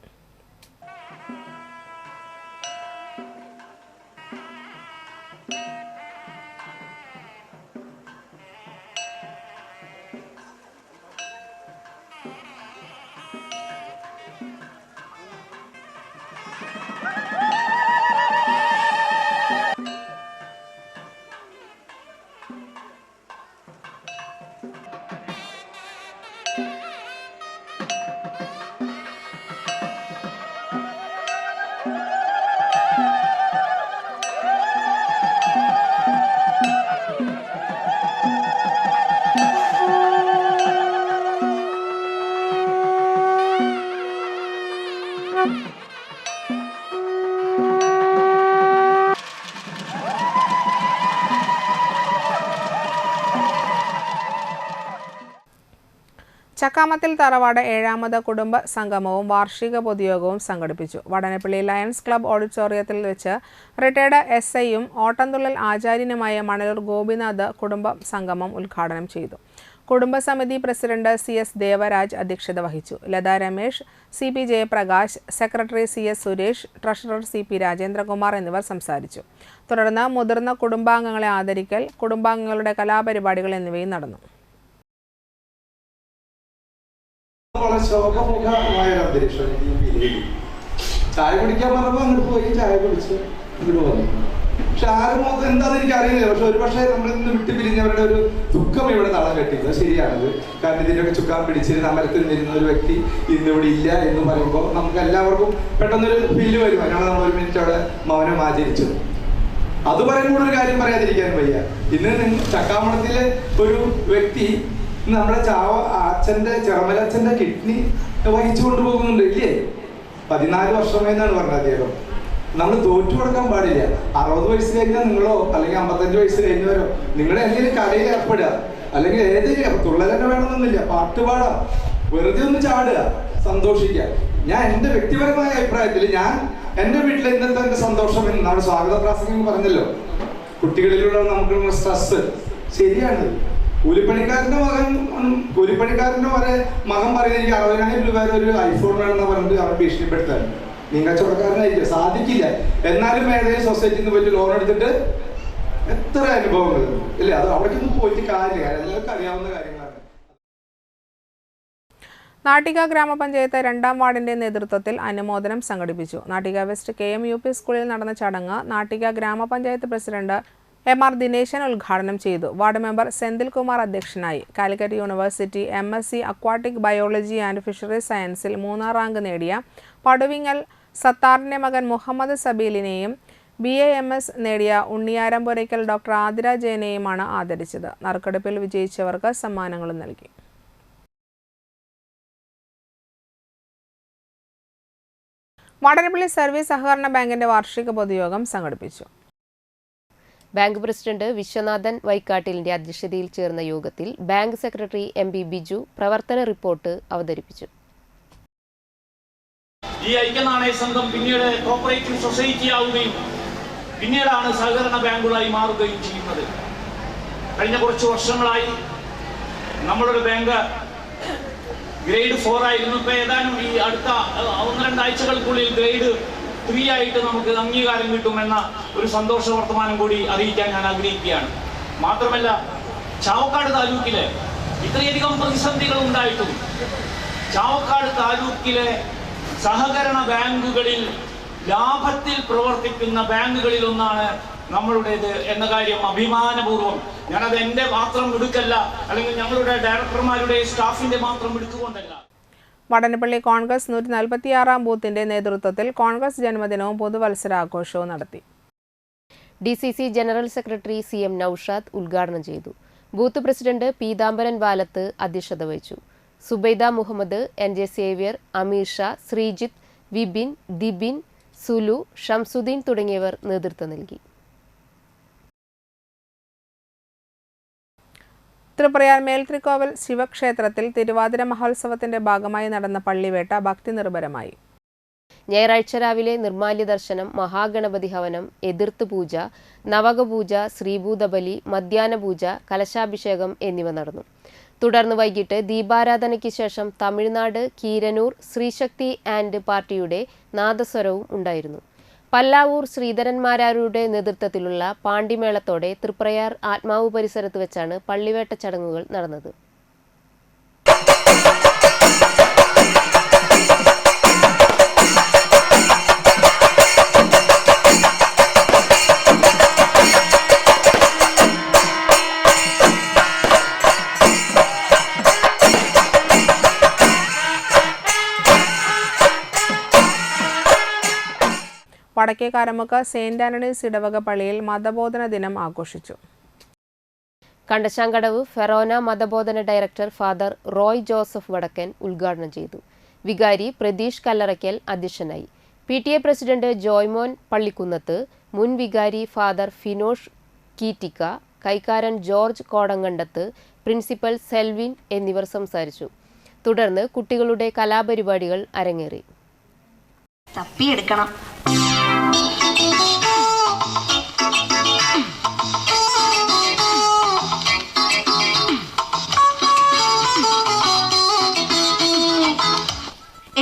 ചക്കാമത്തിൽ തറവാട് 7ാമത് കുടുംബ സംഗമവും വാർഷിക പൊതുയോഗവും സംഘടിപ്പിച്ചു. വടനപ്പള്ളി ലയൺസ് ക്ലബ്ബ് ഓഡിറ്റോറിയത്തിൽ വെച്ച് റിട്ടയർഡ് SIയും ഓട്ടംതുള്ളൽ ആചാര്യനുമായ മണലൂർ ഗോപിനാഥ് കുടുംബ സംഗമം ഉദ്ഘാടനം ചെയ്തു. കുടുംബസമിതി പ്രസിഡന്റ് CS ദേവരാജ് അധ്യക്ഷത വഹിച്ചു. Latha Ramesh, CP Jayaprakash, secretary CS Suresh, treasurer CP Rajendrakumar എന്നിവർ സംസാരിച്ചു. തുടർന്ന് മുതിർന്ന കുടുംബാംഗങ്ങളെ ആദരിക്കൽ, കുടുംബാംഗങ്ങളുടെ കലാപരിപാടികൾ എന്നിവയും നടന്നു. വളരെ ശോകമുഖമായ ഒരു അന്തരീക്ഷം. ചായ കുടിക്കാൻ പറഞ്ഞപ്പോൾ അങ്ങോട്ട് പോയി ചായ കുടിച്ച് ഇങ്ങോട്ട് വന്നു. പക്ഷെ ആരും എന്താണെന്ന് എനിക്ക് അറിയില്ല. പക്ഷെ ഒരു പക്ഷേ നമ്മൾ ഇന്ന് വിട്ടുപിരിഞ്ഞവരുടെ ഒരു ദുഃഖം ഇവിടെ തളം കെട്ടിയത് ശരിയാണത്. കാരണം ഇതിൻ്റെയൊക്കെ ചുക്കാൻ പിടിച്ചിരുന്ന അമരത്തിൽ നിന്നിരുന്ന ഒരു വ്യക്തി ഇന്നിവിടെ ഇല്ല എന്ന് പറയുമ്പോൾ നമുക്ക് എല്ലാവർക്കും പെട്ടെന്നൊരു ഫീല് വരും. അതിനാണ് നമ്മൾ 1 മിനിറ്റ് അവിടെ മൗനം ആചരിച്ചത്. അത് പറയുമ്പോൾ ഒരു കാര്യം പറയാതിരിക്കാൻ വയ്യ. ഇന്ന് ചക്കാമണത്തിലെ ഒരു വ്യക്തി നമ്മുടെ അച്ഛൻ്റെ ചെറമലച്ഛൻ്റെ കിഡ്നി വഹിച്ചു കൊണ്ടുപോകുന്നുണ്ട് ഇല്ലേ? 14 വർഷമെന്നാണ് പറഞ്ഞത് അദ്ദേഹം. നമ്മൾ തോറ്റു കൊടുക്കാൻ പാടില്ല. 60 വയസ്സ് കഴിഞ്ഞാൽ നിങ്ങളോ അല്ലെങ്കിൽ 55 വയസ്സ് കഴിഞ്ഞവരോ നിങ്ങളുടെ എന്തെങ്കിലും കലയിൽ ഏർപ്പെടുക, അല്ലെങ്കിൽ ഏതെങ്കിലും തുള്ളൽ തന്നെ വേണമെന്നൊന്നുമില്ല, പാട്ടുപാടാം, വെറുതെ ഒന്ന് ചാടുക, സന്തോഷിക്കുക. ഞാൻ എൻ്റെ വ്യക്തിപരമായ അഭിപ്രായത്തിൽ ഞാൻ എൻ്റെ വീട്ടിൽ ഇന്നത്തെ എൻ്റെ സന്തോഷം എന്ന് നമ്മുടെ സ്വാഗത പ്രാസംഗം പറഞ്ഞല്ലോ, കുട്ടികളിലൂടെ നമുക്കുള്ള സ്ട്രെസ് ശരിയാണ്. കൂലിപ്പണിക്കാരൻ്റെ വരെ മകൻ പറയുന്നത് എനിക്ക് 60,000 രൂപ ഒരു ഐഫോൺ വേണമെന്ന് പറഞ്ഞിട്ട് അവൻ ഭീഷണിപ്പെടുത്താൻ. നീ കച്ചവടക്കാരനായിരിക്കും, സാധിക്കില്ല. എന്നാലും ഏതെങ്കിലും സൊസൈറ്റിയിൽ നിന്ന് പോയിട്ട് ലോൺ എടുത്തിട്ട് എത്ര അനുഭവങ്ങൾ ഇല്ലേ? അത് അവിടേക്കൊന്നും പോയിട്ട് കാര്യമില്ല, എല്ലാവർക്കും അറിയാവുന്ന കാര്യങ്ങളാണ്. നാട്ടിക ഗ്രാമപഞ്ചായത്ത് 2ാം വാർഡിന്റെ നേതൃത്വത്തിൽ അനുമോദനം സംഘടിപ്പിച്ചു. നാട്ടിക വെസ്റ്റ് KMUP സ്കൂളിൽ നടന്ന ചടങ്ങ് നാട്ടിക ഗ്രാമപഞ്ചായത്ത് പ്രസിഡന്റ് MR ദിനേശൻ ഉദ്ഘാടനം ചെയ്തു. വാർഡ് മെമ്പർ സെന്തിൽ കുമാർ അധ്യക്ഷനായി. Calicut university MSc aquatic biology and fisheries സയൻസിൽ 3ാം റാങ്ക് നേടിയ പടുവിങ്ങൽ സത്താറിന്റെ മകൻ മുഹമ്മദ് സബീലിനെയും BAMS നേടിയ ഉണ്ണിയാരംപുരയ്ക്കൽ ഡോക്ടർ ആതിര ജയനെയുമാണ് ആദരിച്ചത്. നറുക്കെടുപ്പിൽ വിജയിച്ചവർക്ക് സമ്മാനങ്ങളും നൽകി. വാടനപ്പള്ളി സർവീസ് സഹകരണ ബാങ്കിന്റെ വാർഷിക പൊതുയോഗം സംഘടിപ്പിച്ചു. ബാങ്ക് പ്രസിഡന്റ് വിശ്വനാഥൻ വൈക്കാട്ടിലിന്റെ അധ്യക്ഷതയിൽ ചേർന്ന യോഗത്തിൽ ബാങ്ക് സെക്രട്ടറി MB ബിജു പ്രവർത്തന റിപ്പോർട്ട് അവതരിപ്പിച്ചു. ഈ ഐക്യനാണയ സംഘം പിന്നീട് കോപ്പറേറ്റീവ് സൊസൈറ്റി ആവുകയും പിന്നീടാണ് സഹകരണ ബാങ്കുകളായി മാറുകയും ചെയ്യുന്നത്. കഴിഞ്ഞ കുറച്ച് വർഷങ്ങളായി നമ്മളുടെ ബാങ്ക് ഗ്രേഡ് 4 ആയിരുന്നു. ഇപ്പോൾ ഏതാനും ഈ അടുത്ത 1-2 ആഴ്ചകൾക്കുള്ളിൽ ഗ്രേഡ് 3 ആയിട്ട് നമുക്ക് അംഗീകാരം കിട്ടുമെന്ന ഒരു സന്തോഷ വർത്തമാനം കൂടി അറിയിക്കാൻ ഞാൻ ആഗ്രഹിക്കുകയാണ്. മാത്രമല്ല, ചാവക്കാട് താലൂക്കിലെ ഇത്രയധികം പ്രതിസന്ധികൾ ഉണ്ടായിട്ടും ചാവക്കാട് താലൂക്കിലെ സഹകരണ ബാങ്കുകളിൽ ലാഭത്തിൽ പ്രവർത്തിക്കുന്ന ബാങ്കുകളിൽ ഒന്നാണ് നമ്മളുടേത് എന്ന കാര്യം അഭിമാനപൂർവ്വം, ഞാനത് എൻ്റെ മാത്രം എടുക്കല്ല, അല്ലെങ്കിൽ ഞങ്ങളുടെ ഡയറക്ടർമാരുടെ സ്റ്റാഫിന്റെ മാത്രം എടുത്തുകൊണ്ടല്ല. വടനപ്പള്ളി കോൺഗ്രസ് 146ാം ബൂത്തിന്റെ നേതൃത്വത്തിൽ കോൺഗ്രസ് ജന്മദിനവും പുതുവത്സരാഘോഷവും നടത്തി. DCC general secretary CM Noushad ഉദ്ഘാടനം ചെയ്തു. ബൂത്ത് പ്രസിഡന്റ് പീതാംബരൻ വാലത്ത് അധ്യക്ഷത വഹിച്ചു. സുബൈദ മുഹമ്മദ്, NJ സേവ്യർ, അമീർ ഷാ, ശ്രീജിത്ത്, വിപിൻ, ദിബിൻ, സുലു, ഷംസുദ്ദീൻ തുടങ്ങിയവർ നേതൃത്വം നൽകി. തൃപ്രയാർ മേൽത്രിക്കോവിൽ ശിവക്ഷേത്രത്തിൽ തിരുവാതിര മഹോത്സവത്തിന്റെ ഭാഗമായി നടന്ന പള്ളിവേട്ട ഭക്തി നിർഭരമായി. ഞായറാഴ്ച രാവിലെ നിർമാല്യ ദർശനം, മഹാഗണപതി ഹവനം, എതിർത്ത് പൂജ, നവകപൂജ, ശ്രീഭൂതബലി, മധ്യാഹ്ന പൂജ, കലശാഭിഷേകം എന്നിവ നടന്നു. തുടർന്ന് വൈകിട്ട് ദീപാരാധനയ്ക്ക് ശേഷം തമിഴ്നാട് കീരനൂർ ശ്രീശക്തി ആൻഡ് പാർട്ടിയുടെ നാദസ്വരവും ഉണ്ടായിരുന്നു. പല്ലാവൂർ ശ്രീധരന്മാരാരുടെ നേതൃത്വത്തിലുള്ള പാണ്ടിമേളത്തോടെ തൃപ്രയാർ ആത്മാവ് പരിസരത്ത് വെച്ചാണ് പള്ളിവേട്ട ചടങ്ങുകൾ നടന്നത്. വടക്കേക്കാരമുക്ക് സെയിന്റ് ആന്റണീസ് ഇടവക പള്ളിയിൽ മതബോധന ദിനം ആഘോഷിച്ചു. കണ്ടശാങ്കടവ് ഫെറോന മതബോധന ഡയറക്ടർ ഫാദർ റോയ് ജോസഫ് വടക്കൻ ഉദ്ഘാടനം ചെയ്തു. വികാരി പ്രതീഷ് കല്ലറയ്ക്കൽ അധ്യക്ഷനായി. PTA പ്രസിഡന്റ് ജോയ്മോൻ പള്ളിക്കുന്നത്ത്, മുൻ വികാരി ഫാദർ ഫിനോഷ് കീറ്റിക്ക, കൈക്കാരൻ ജോർജ് കോടങ്കണ്ടത്ത്, പ്രിൻസിപ്പൽ സെൽവിൻ എന്നിവർ സംസാരിച്ചു. തുടർന്ന് കുട്ടികളുടെ കലാപരിപാടികൾ അരങ്ങേറി. തപ്പിയെടുക്കണം.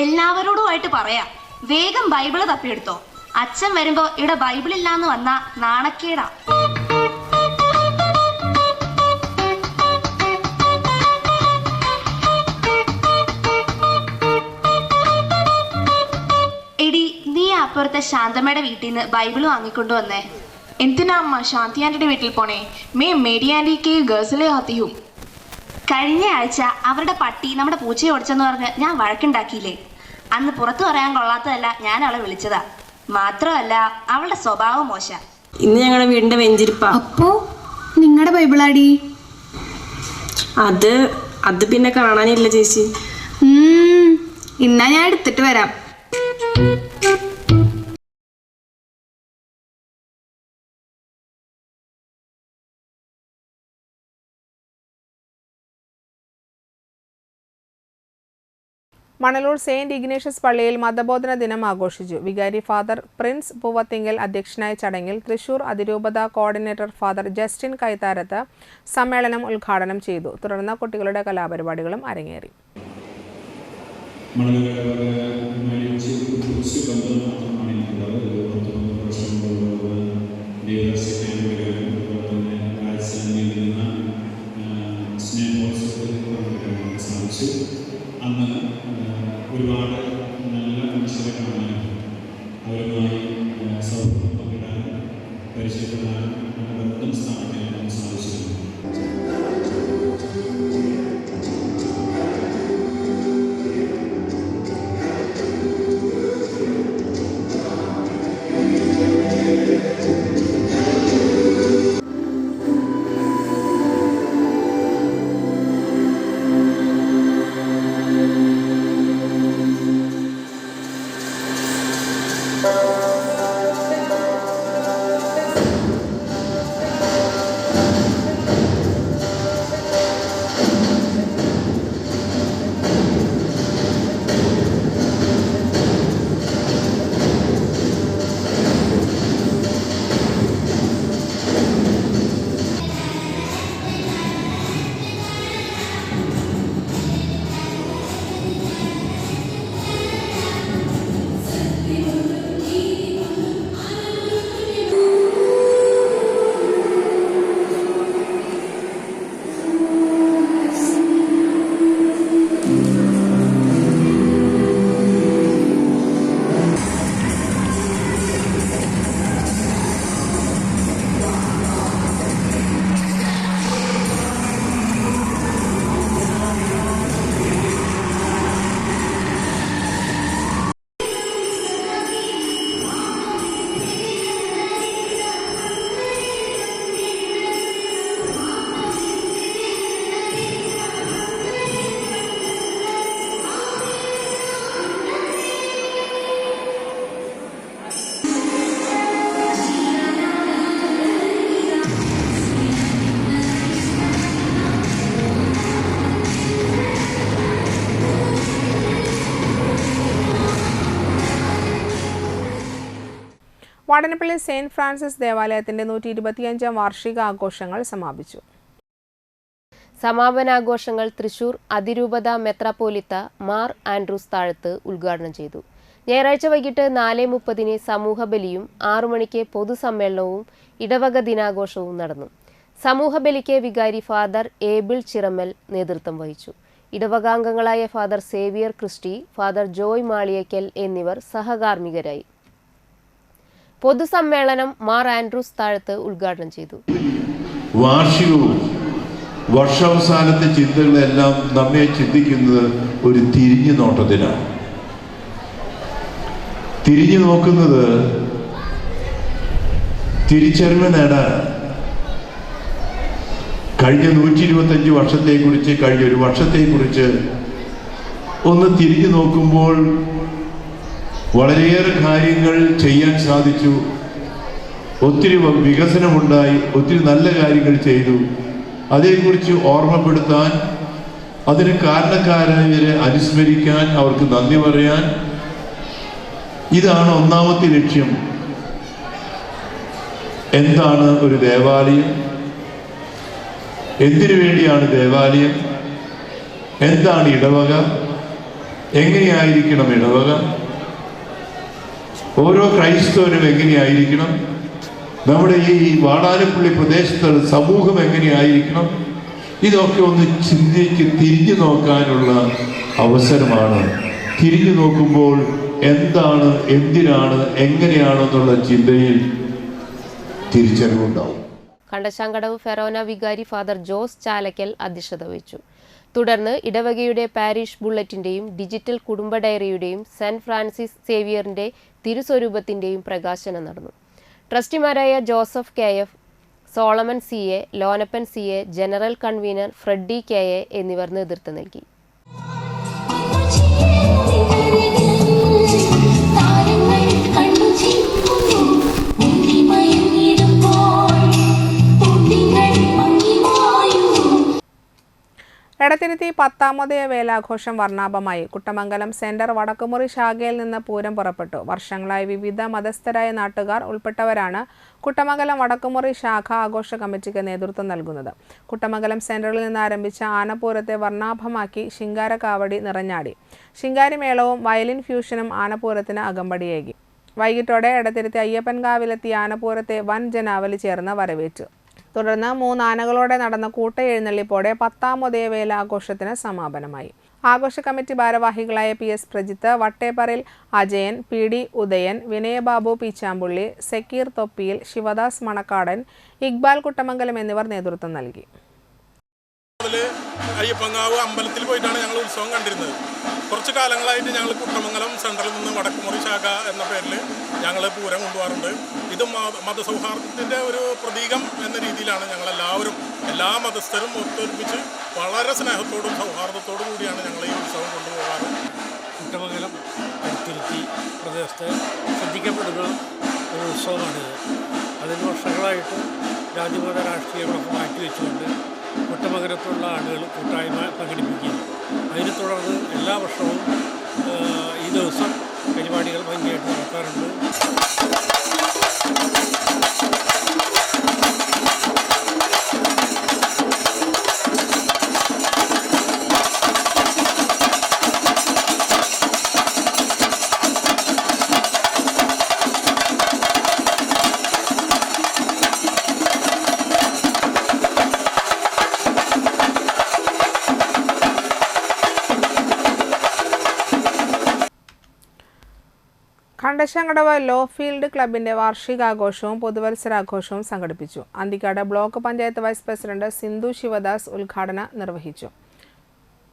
എല്ലാവരോടുമായിട്ട് പറയാം, വേഗം ബൈബിള് തപ്പിയെടുത്തോ. അച്ഛൻ വരുമ്പോ ഇവിടെ ബൈബിളില്ലാന്ന് വന്നാ നാണക്കേടാ. എടി, നീ അപ്പുറത്തെ ശാന്തമ്മയുടെ വീട്ടിൽ നിന്ന് ബൈബിള് വാങ്ങിക്കൊണ്ടു വന്നേ. എന്തിനാ അമ്മ ശാന്തി ആന്റിയുടെ വീട്ടിൽ പോണേ? മേരി ആന്റിക്ക് ഗേൾസിലെ ആത്തിയും. കഴിഞ്ഞ ആഴ്ച അവരുടെ പട്ടി നമ്മുടെ പൂച്ചയെ ഓടിച്ചെന്ന് പറഞ്ഞ് ഞാൻ വഴക്കുണ്ടാക്കിയില്ലേ? അന്ന് പുറത്തു പറയാൻ കൊള്ളാത്തതല്ല ഞാൻ അവളെ വിളിച്ചതാ. മാത്രമല്ല അവളുടെ സ്വഭാവം മോശ. ഇന്ന് ഞങ്ങളുടെ വീടിന്റെ വെഞ്ചിരിപ്പാ. അപ്പോ നിങ്ങളുടെ ബൈബിളാടി? അത് പിന്നെ കാണാനില്ല ചേച്ചി. ഇന്നാ ഞാൻ എടുത്തിട്ട് വരാം. മണലൂർ സെയിന്റ് ഇഗ്നേഷ്യസ് പള്ളിയിൽ മതബോധന ദിനം ആഘോഷിച്ചു. വികാരി ഫാദർ പ്രിൻസ് പൂവത്തിങ്കൽ അധ്യക്ഷനായ ചടങ്ങിൽ തൃശൂർ അതിരൂപത കോർഡിനേറ്റർ ഫാദർ ജസ്റ്റിൻ കൈത്താരത്ത് സമ്മേളനം ഉദ്ഘാടനം ചെയ്തു. തുടർന്ന് കുട്ടികളുടെ കലാപരിപാടികളും അരങ്ങേറി. ദേവദാസി പരിചയപ്പെടാനും നമ്മുടെ ബന്ധം സ്ഥാപിക്കാനും സാധിച്ചിരുന്നു. വാടനപ്പള്ളി സെയിന്റ് ഫ്രാൻസിസ് ദേവാലയത്തിന്റെ 125ാം വാർഷിക ആഘോഷങ്ങൾ സമാപിച്ചു. സമാപനാഘോഷങ്ങൾ തൃശൂർ അതിരൂപത മെത്രാപ്പോലിത്ത മാർ ആൻഡ്രൂസ് താഴത്ത് ഉദ്ഘാടനം ചെയ്തു. ഞായറാഴ്ച വൈകിട്ട് 4:30 സമൂഹ ബലിയും 6 മണിക്ക് പൊതുസമ്മേളനവും ഇടവക ദിനാഘോഷവും നടന്നു. സമൂഹ ബലിക്ക് വികാരി ഫാദർ ഏബിൾ ചിറമൽ നേതൃത്വം വഹിച്ചു. ഇടവകാംഗങ്ങളായ father Xavier Christy, father Joy Maliyakkal എന്നിവർ സഹകാർമ്മികരായി. പൊതുസമ്മേളനം മാർ ആൻഡ്രൂസ് താഴത്ത് ഉദ്ഘാടനം ചെയ്തു. വാർഷികവും വർഷാവസാനത്തെ ചിന്തകളെല്ലാം നമ്മെ ചിന്തിക്കുന്നത് ഒരു തിരിഞ്ഞു നോട്ടത്തിനാണ്. തിരിഞ്ഞു നോക്കുന്നത് തിരിച്ചറിവ് നേടാൻ. കഴിഞ്ഞ 125 വർഷത്തെക്കുറിച്ച്, കഴിഞ്ഞ ഒരു വർഷത്തെക്കുറിച്ച് ഒന്ന് തിരിഞ്ഞു നോക്കുമ്പോൾ വളരെയേറെ കാര്യങ്ങൾ ചെയ്യാൻ സാധിച്ചു. ഒത്തിരി വികസനമുണ്ടായി, ഒത്തിരി നല്ല കാര്യങ്ങൾ ചെയ്തു. അതേക്കുറിച്ച് ഓർമ്മപ്പെടുത്താൻ, അതിന് കാരണക്കാരായവരെ അനുസ്മരിക്കാൻ, അവർക്ക് നന്ദി പറയാൻ, ഇതാണ് ഒന്നാമത്തെ ലക്ഷ്യം. എന്താണ് ഒരു ദേവാലയം? എന്തിനു വേണ്ടിയാണ് ദേവാലയം? എന്താണ് ഇടവക? എങ്ങനെയായിരിക്കണം ഇടവക? ഓരോ ക്രൈസ്തവനും എങ്ങനെയായിരിക്കണം? നമ്മുടെ ഈ വാടാനപ്പള്ളി പ്രദേശത്തുള്ള സമൂഹം എങ്ങനെയായിരിക്കണം? ഇതൊക്കെ ഒന്ന് തിരിഞ്ഞു നോക്കാനുള്ള അവസരമാണ്. തിരിഞ്ഞു നോക്കുമ്പോൾ എന്താണ്, എന്തിനാണ്, എങ്ങനെയാണെന്നുള്ള ചിന്തയിൽ തിരിച്ചറിവുണ്ടാവും. കണ്ടശാങ്കടവ് ഫെറോന വികാരി ഫാദർ ജോസ് ചാലക്കൽ അധ്യക്ഷത വഹിച്ചു. തുടർന്ന് ഇടവകയുടെ പാരിഷ് ബുള്ളറ്റിന്റെയും ഡിജിറ്റൽ കുടുംബ ഡയറിയുടെയും സെന്റ് ഫ്രാൻസിസ് സേവിയറിന്റെ തിരുസ്വരൂപത്തിന്റെയും പ്രകാശനം നടന്നു. ട്രസ്റ്റിമാരായ Joseph KF, Solomon CA, Lonappan CA, general convener Freddy KA എന്നിവർ നേതൃത്വം നൽകി. എടത്തിരുത്തി 10ാമത് വേലാഘോഷം വർണ്ണാഭമായി. കുട്ടമംഗലം സെന്റർ വടക്കുമുറി ശാഖയിൽ നിന്ന് പൂരം പുറപ്പെട്ടു. വർഷങ്ങളായി വിവിധ മതസ്ഥരായ നാട്ടുകാർ ഉൾപ്പെട്ടവരാണ് കുട്ടമംഗലം വടക്കുമുറി ശാഖ ആഘോഷ കമ്മിറ്റിക്ക് നേതൃത്വം നൽകുന്നത്. കുട്ടമംഗലം സെന്ററിൽ നിന്ന് ആരംഭിച്ച ആനപ്പൂരത്തെ വർണ്ണാഭമാക്കി ശിങ്കാരക്കാവടി നിറഞ്ഞാടി. ശിങ്കാരിമേളവും വയലിൻ ഫ്യൂഷനും ആനപ്പൂരത്തിന് അകമ്പടിയേകി. വൈകിട്ടോടെ എടത്തിരുത്തി അയ്യപ്പൻകാവിലെത്തിയ ആനപ്പൂരത്തെ വൻ ജനാവലി ചേർന്ന് വരവേറ്റു. തുടർന്ന് 3 ആനകളോടെ നടന്ന കൂട്ടയെഴുന്നള്ളിപ്പോടെ 10ാമത് വേലാഘോഷത്തിന് സമാപനമായി. ആഘോഷ കമ്മിറ്റി ഭാരവാഹികളായ PS പ്രജിത്ത്, വട്ടേപ്പറയിൽ അജയൻ, PD ഉദയൻ, വിനയബാബു പീച്ചാമ്പുള്ളി, സക്കീർ തൊപ്പിയിൽ, ശിവദാസ് മണക്കാടൻ, ഇക്ബാൽ കുട്ടമംഗലം എന്നിവർ നേതൃത്വം നൽകി. അയ്യപ്പങ്കാവ് അമ്പലത്തിൽ പോയിട്ടാണ് ഞങ്ങൾ ഉത്സവം കണ്ടിരുന്നത്. കുറച്ച് കാലങ്ങളായിട്ട് ഞങ്ങൾ കുട്ടമംഗലം സെൻട്രലിൽ നിന്ന് വടക്കുമുറി ശാഖ എന്ന പേരിൽ ഞങ്ങൾ പൂരം കൊണ്ടുപോകാറുണ്ട്. ഇത് മതസൗഹാർദ്ദത്തിൻ്റെ ഒരു പ്രതീകം എന്ന രീതിയിലാണ് ഞങ്ങളെല്ലാവരും, എല്ലാ മതസ്ഥരും ഒത്തൊരുമിച്ച് വളരെ സ്നേഹത്തോടും സൗഹാർദ്ദത്തോടും കൂടിയാണ് ഞങ്ങൾ ഈ ഉത്സവം കൊണ്ടുപോകാറ്. കുട്ടമംഗലം തിരുത്തി പ്രദേശത്ത് ശ്രദ്ധിക്കപ്പെടുന്ന ഒരു ഉത്സവമാണിത്. അതിന് വർഷങ്ങളായിട്ട് ജാതിമത രാഷ്ട്രീയങ്ങളൊക്കെ മാറ്റിവെച്ചുകൊണ്ട് കുട്ടമംഗലത്തുള്ള ആളുകൾ കൂട്ടായ്മ സംഘടിപ്പിക്കുകയും അതിനെ തുടർന്ന് എല്ലാ വർഷവും ഈ ദിവസം പരിപാടികൾ ഭംഗിയായിട്ട് നടത്താറുണ്ട്. കണ്ടശങ്കടവ് ലോ ഫീൽഡ് ക്ലബിന്റെ വാർഷികാഘോഷവും പുതുവത്സരാഘോഷവും സംഘടിപ്പിച്ചു. Anthikad block panchayat vice president Sindhu Sivadas ഉദ്ഘാടനം നിർവഹിച്ചു.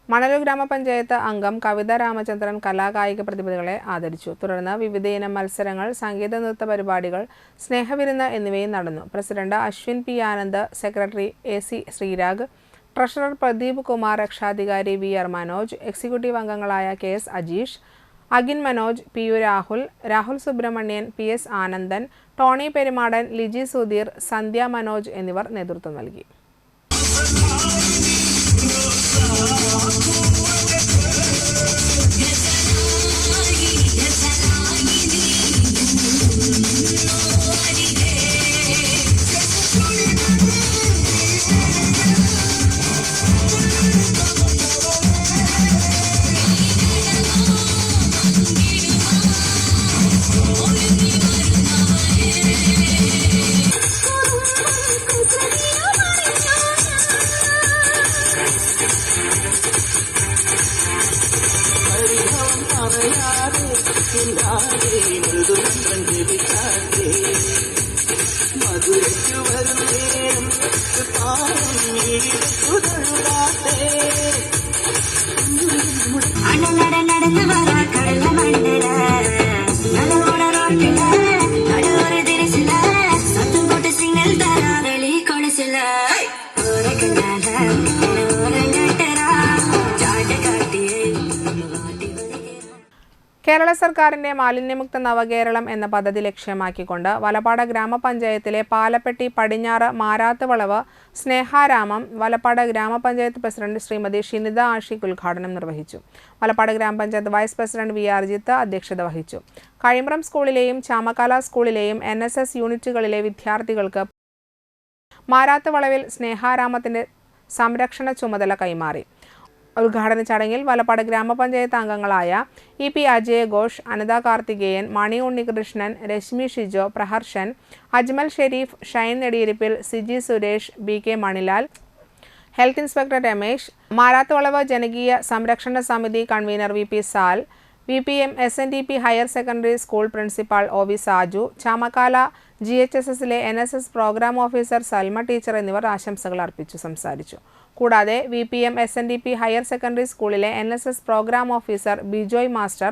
മണലൂർ ഗ്രാമപഞ്ചായത്ത് അംഗം കവിത രാമചന്ദ്രൻ കലാകായിക പ്രതിഭകളെ ആദരിച്ചു. തുടർന്ന് വിവിധയിനം മത്സരങ്ങൾ, സംഗീത നൃത്ത പരിപാടികൾ, സ്നേഹവിരുന്ന് എന്നിവയും നടന്നു. President Ashwin P. Anand, secretary AC Sreerag, treasurer Pradeep Kumar, രക്ഷാധികാരി VR മനോജ്, എക്സിക്യൂട്ടീവ് അംഗങ്ങളായ KS Ajeesh, Agin Manoj, PU Rahul, Rahul Subramanian, PS Anandan, Tony Perumadan, Liji Sudheer, Sandhya Manoj എന്നിവർ നേതൃത്വം നൽകി. കേരള സർക്കാരിന്റെ മാലിന്യമുക്ത നവകേരളം എന്ന പദ്ധതി ലക്ഷ്യമാക്കിക്കൊണ്ട് വലപ്പാട് ഗ്രാമപഞ്ചായത്തിലെ പാലപ്പെട്ടി പടിഞ്ഞാറ് മാരാത്ത് വളവ് സ്നേഹാരാമം വലപ്പാട് ഗ്രാമപഞ്ചായത്ത് പ്രസിഡന്റ് ശ്രീമതി ഷിനിത ആഷിഖ് ഉദ്ഘാടനം നിർവഹിച്ചു. വലപ്പാട് ഗ്രാമപഞ്ചായത്ത് വൈസ് പ്രസിഡന്റ് VR ജിത്ത് അധ്യക്ഷത വഹിച്ചു. കഴിമ്പ്രം സ്കൂളിലെയും ചാമക്കാല സ്കൂളിലെയും NSS യൂണിറ്റുകളിലെ വിദ്യാർത്ഥികൾക്ക് മാരാത്ത് വളവിൽ സ്നേഹാരാമത്തിന്റെ സംരക്ഷണ ചുമതല കൈമാറി. ഉദ്ഘാടന ചടങ്ങിൽ വലപ്പാട് ഗ്രാമപഞ്ചായത്ത് അംഗങ്ങളായ EP Ajay Ghosh, Anitha Karthikeyan, Mani Unnikrishnan, Reshmi Shijo, Praharshan, Ajmal Sherif, Shine Nediyirippil, Siji Suresh, BK Manilal, health inspector Ramesh, Marath വളവ് ജനകീയ സംരക്ഷണ സമിതി convener VP Sal, VPM SNDP higher secondary school principal OV Saju, Chamakkala GHSSലെ NSS programme officer Salma teacher എന്നിവർ ആശംസകൾ അർപ്പിച്ചു സംസാരിച്ചു. കൂടാതെ VPM SNDP ഹയർ സെക്കൻഡറി സ്കൂളിലെ NSS programme officer Bijoy master,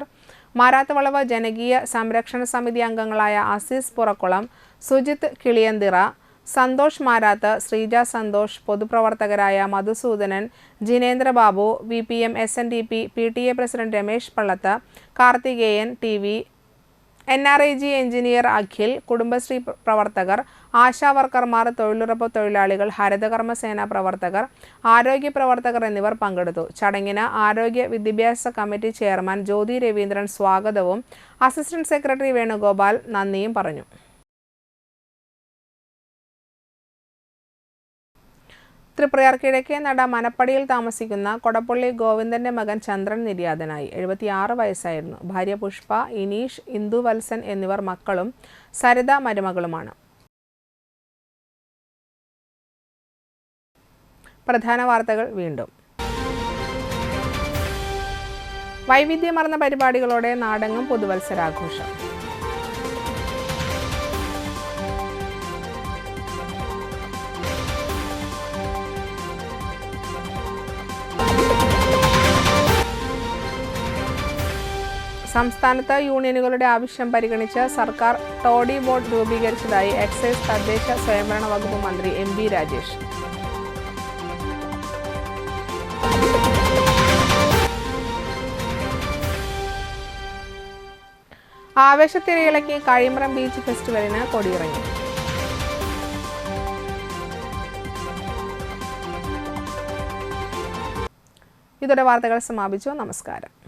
Marath വളവ് ജനകീയ സംരക്ഷണ സമിതി അംഗങ്ങളായ അസീസ് പുറക്കുളം, സുജിത്ത് കിളിയന്തിറ, സന്തോഷ് മാരാത്ത്, ശ്രീജ സന്തോഷ്, പൊതുപ്രവർത്തകരായ Madhusoodanan, Jinendra Babu, VPM SNDP PTA president Ramesh Pallath, Karthikeyan TV, NRIG engineer Akhil, Kudumbashree പ്രവർത്തകർ, ആശാ വർക്കർമാർ, തൊഴിലുറപ്പ് തൊഴിലാളികൾ, ഹരിതകർമ്മസേന പ്രവർത്തകർ, ആരോഗ്യ പ്രവർത്തകർ എന്നിവർ പങ്കെടുത്തു. ചടങ്ങിന് ആരോഗ്യ വിദ്യാഭ്യാസ കമ്മിറ്റി ചെയർമാൻ ജ്യോതി രവീന്ദ്രൻ സ്വാഗതവും അസിസ്റ്റന്റ് സെക്രട്ടറി വേണുഗോപാൽ നന്ദിയും പറഞ്ഞു. തൃപ്രയാർ കിഴക്കേ നട മനപ്പടിയിൽ താമസിക്കുന്ന കൊടപ്പള്ളി ഗോവിന്ദന്റെ മകൻ ചന്ദ്രൻ നിര്യാതനായി. 76 വയസ്സായിരുന്നു. ഭാര്യ പുഷ്പ, ഇനീഷ്, ഇന്ദു വത്സൻ എന്നിവർ മക്കളും സരിത മരുമകളുമാണ്. പ്രധാന വാർത്തകൾ വീണ്ടും. വൈവിധ്യമാർന്ന പരിപാടികളോടെ നാടെങ്ങും പുതുവത്സരാഘോഷം. സംസ്ഥാനത്ത് യൂണിയനുകളുടെ ആവശ്യം പരിഗണിച്ച് സർക്കാർ ടോഡി ബോർഡ് രൂപീകരിച്ചതായി എക്സൈസ് തദ്ദേശ സ്വയംഭരണ വകുപ്പ് മന്ത്രി എം.ബി. രാജേഷ്. ആവേശത്തിരയിളക്കി കഴിമ്പ്രം ബീച്ച് ഫെസ്റ്റിവലിന് കൊടിയിറങ്ങി. ഇതോടെ വാർത്തകൾ സമാപിച്ചു. നമസ്കാരം.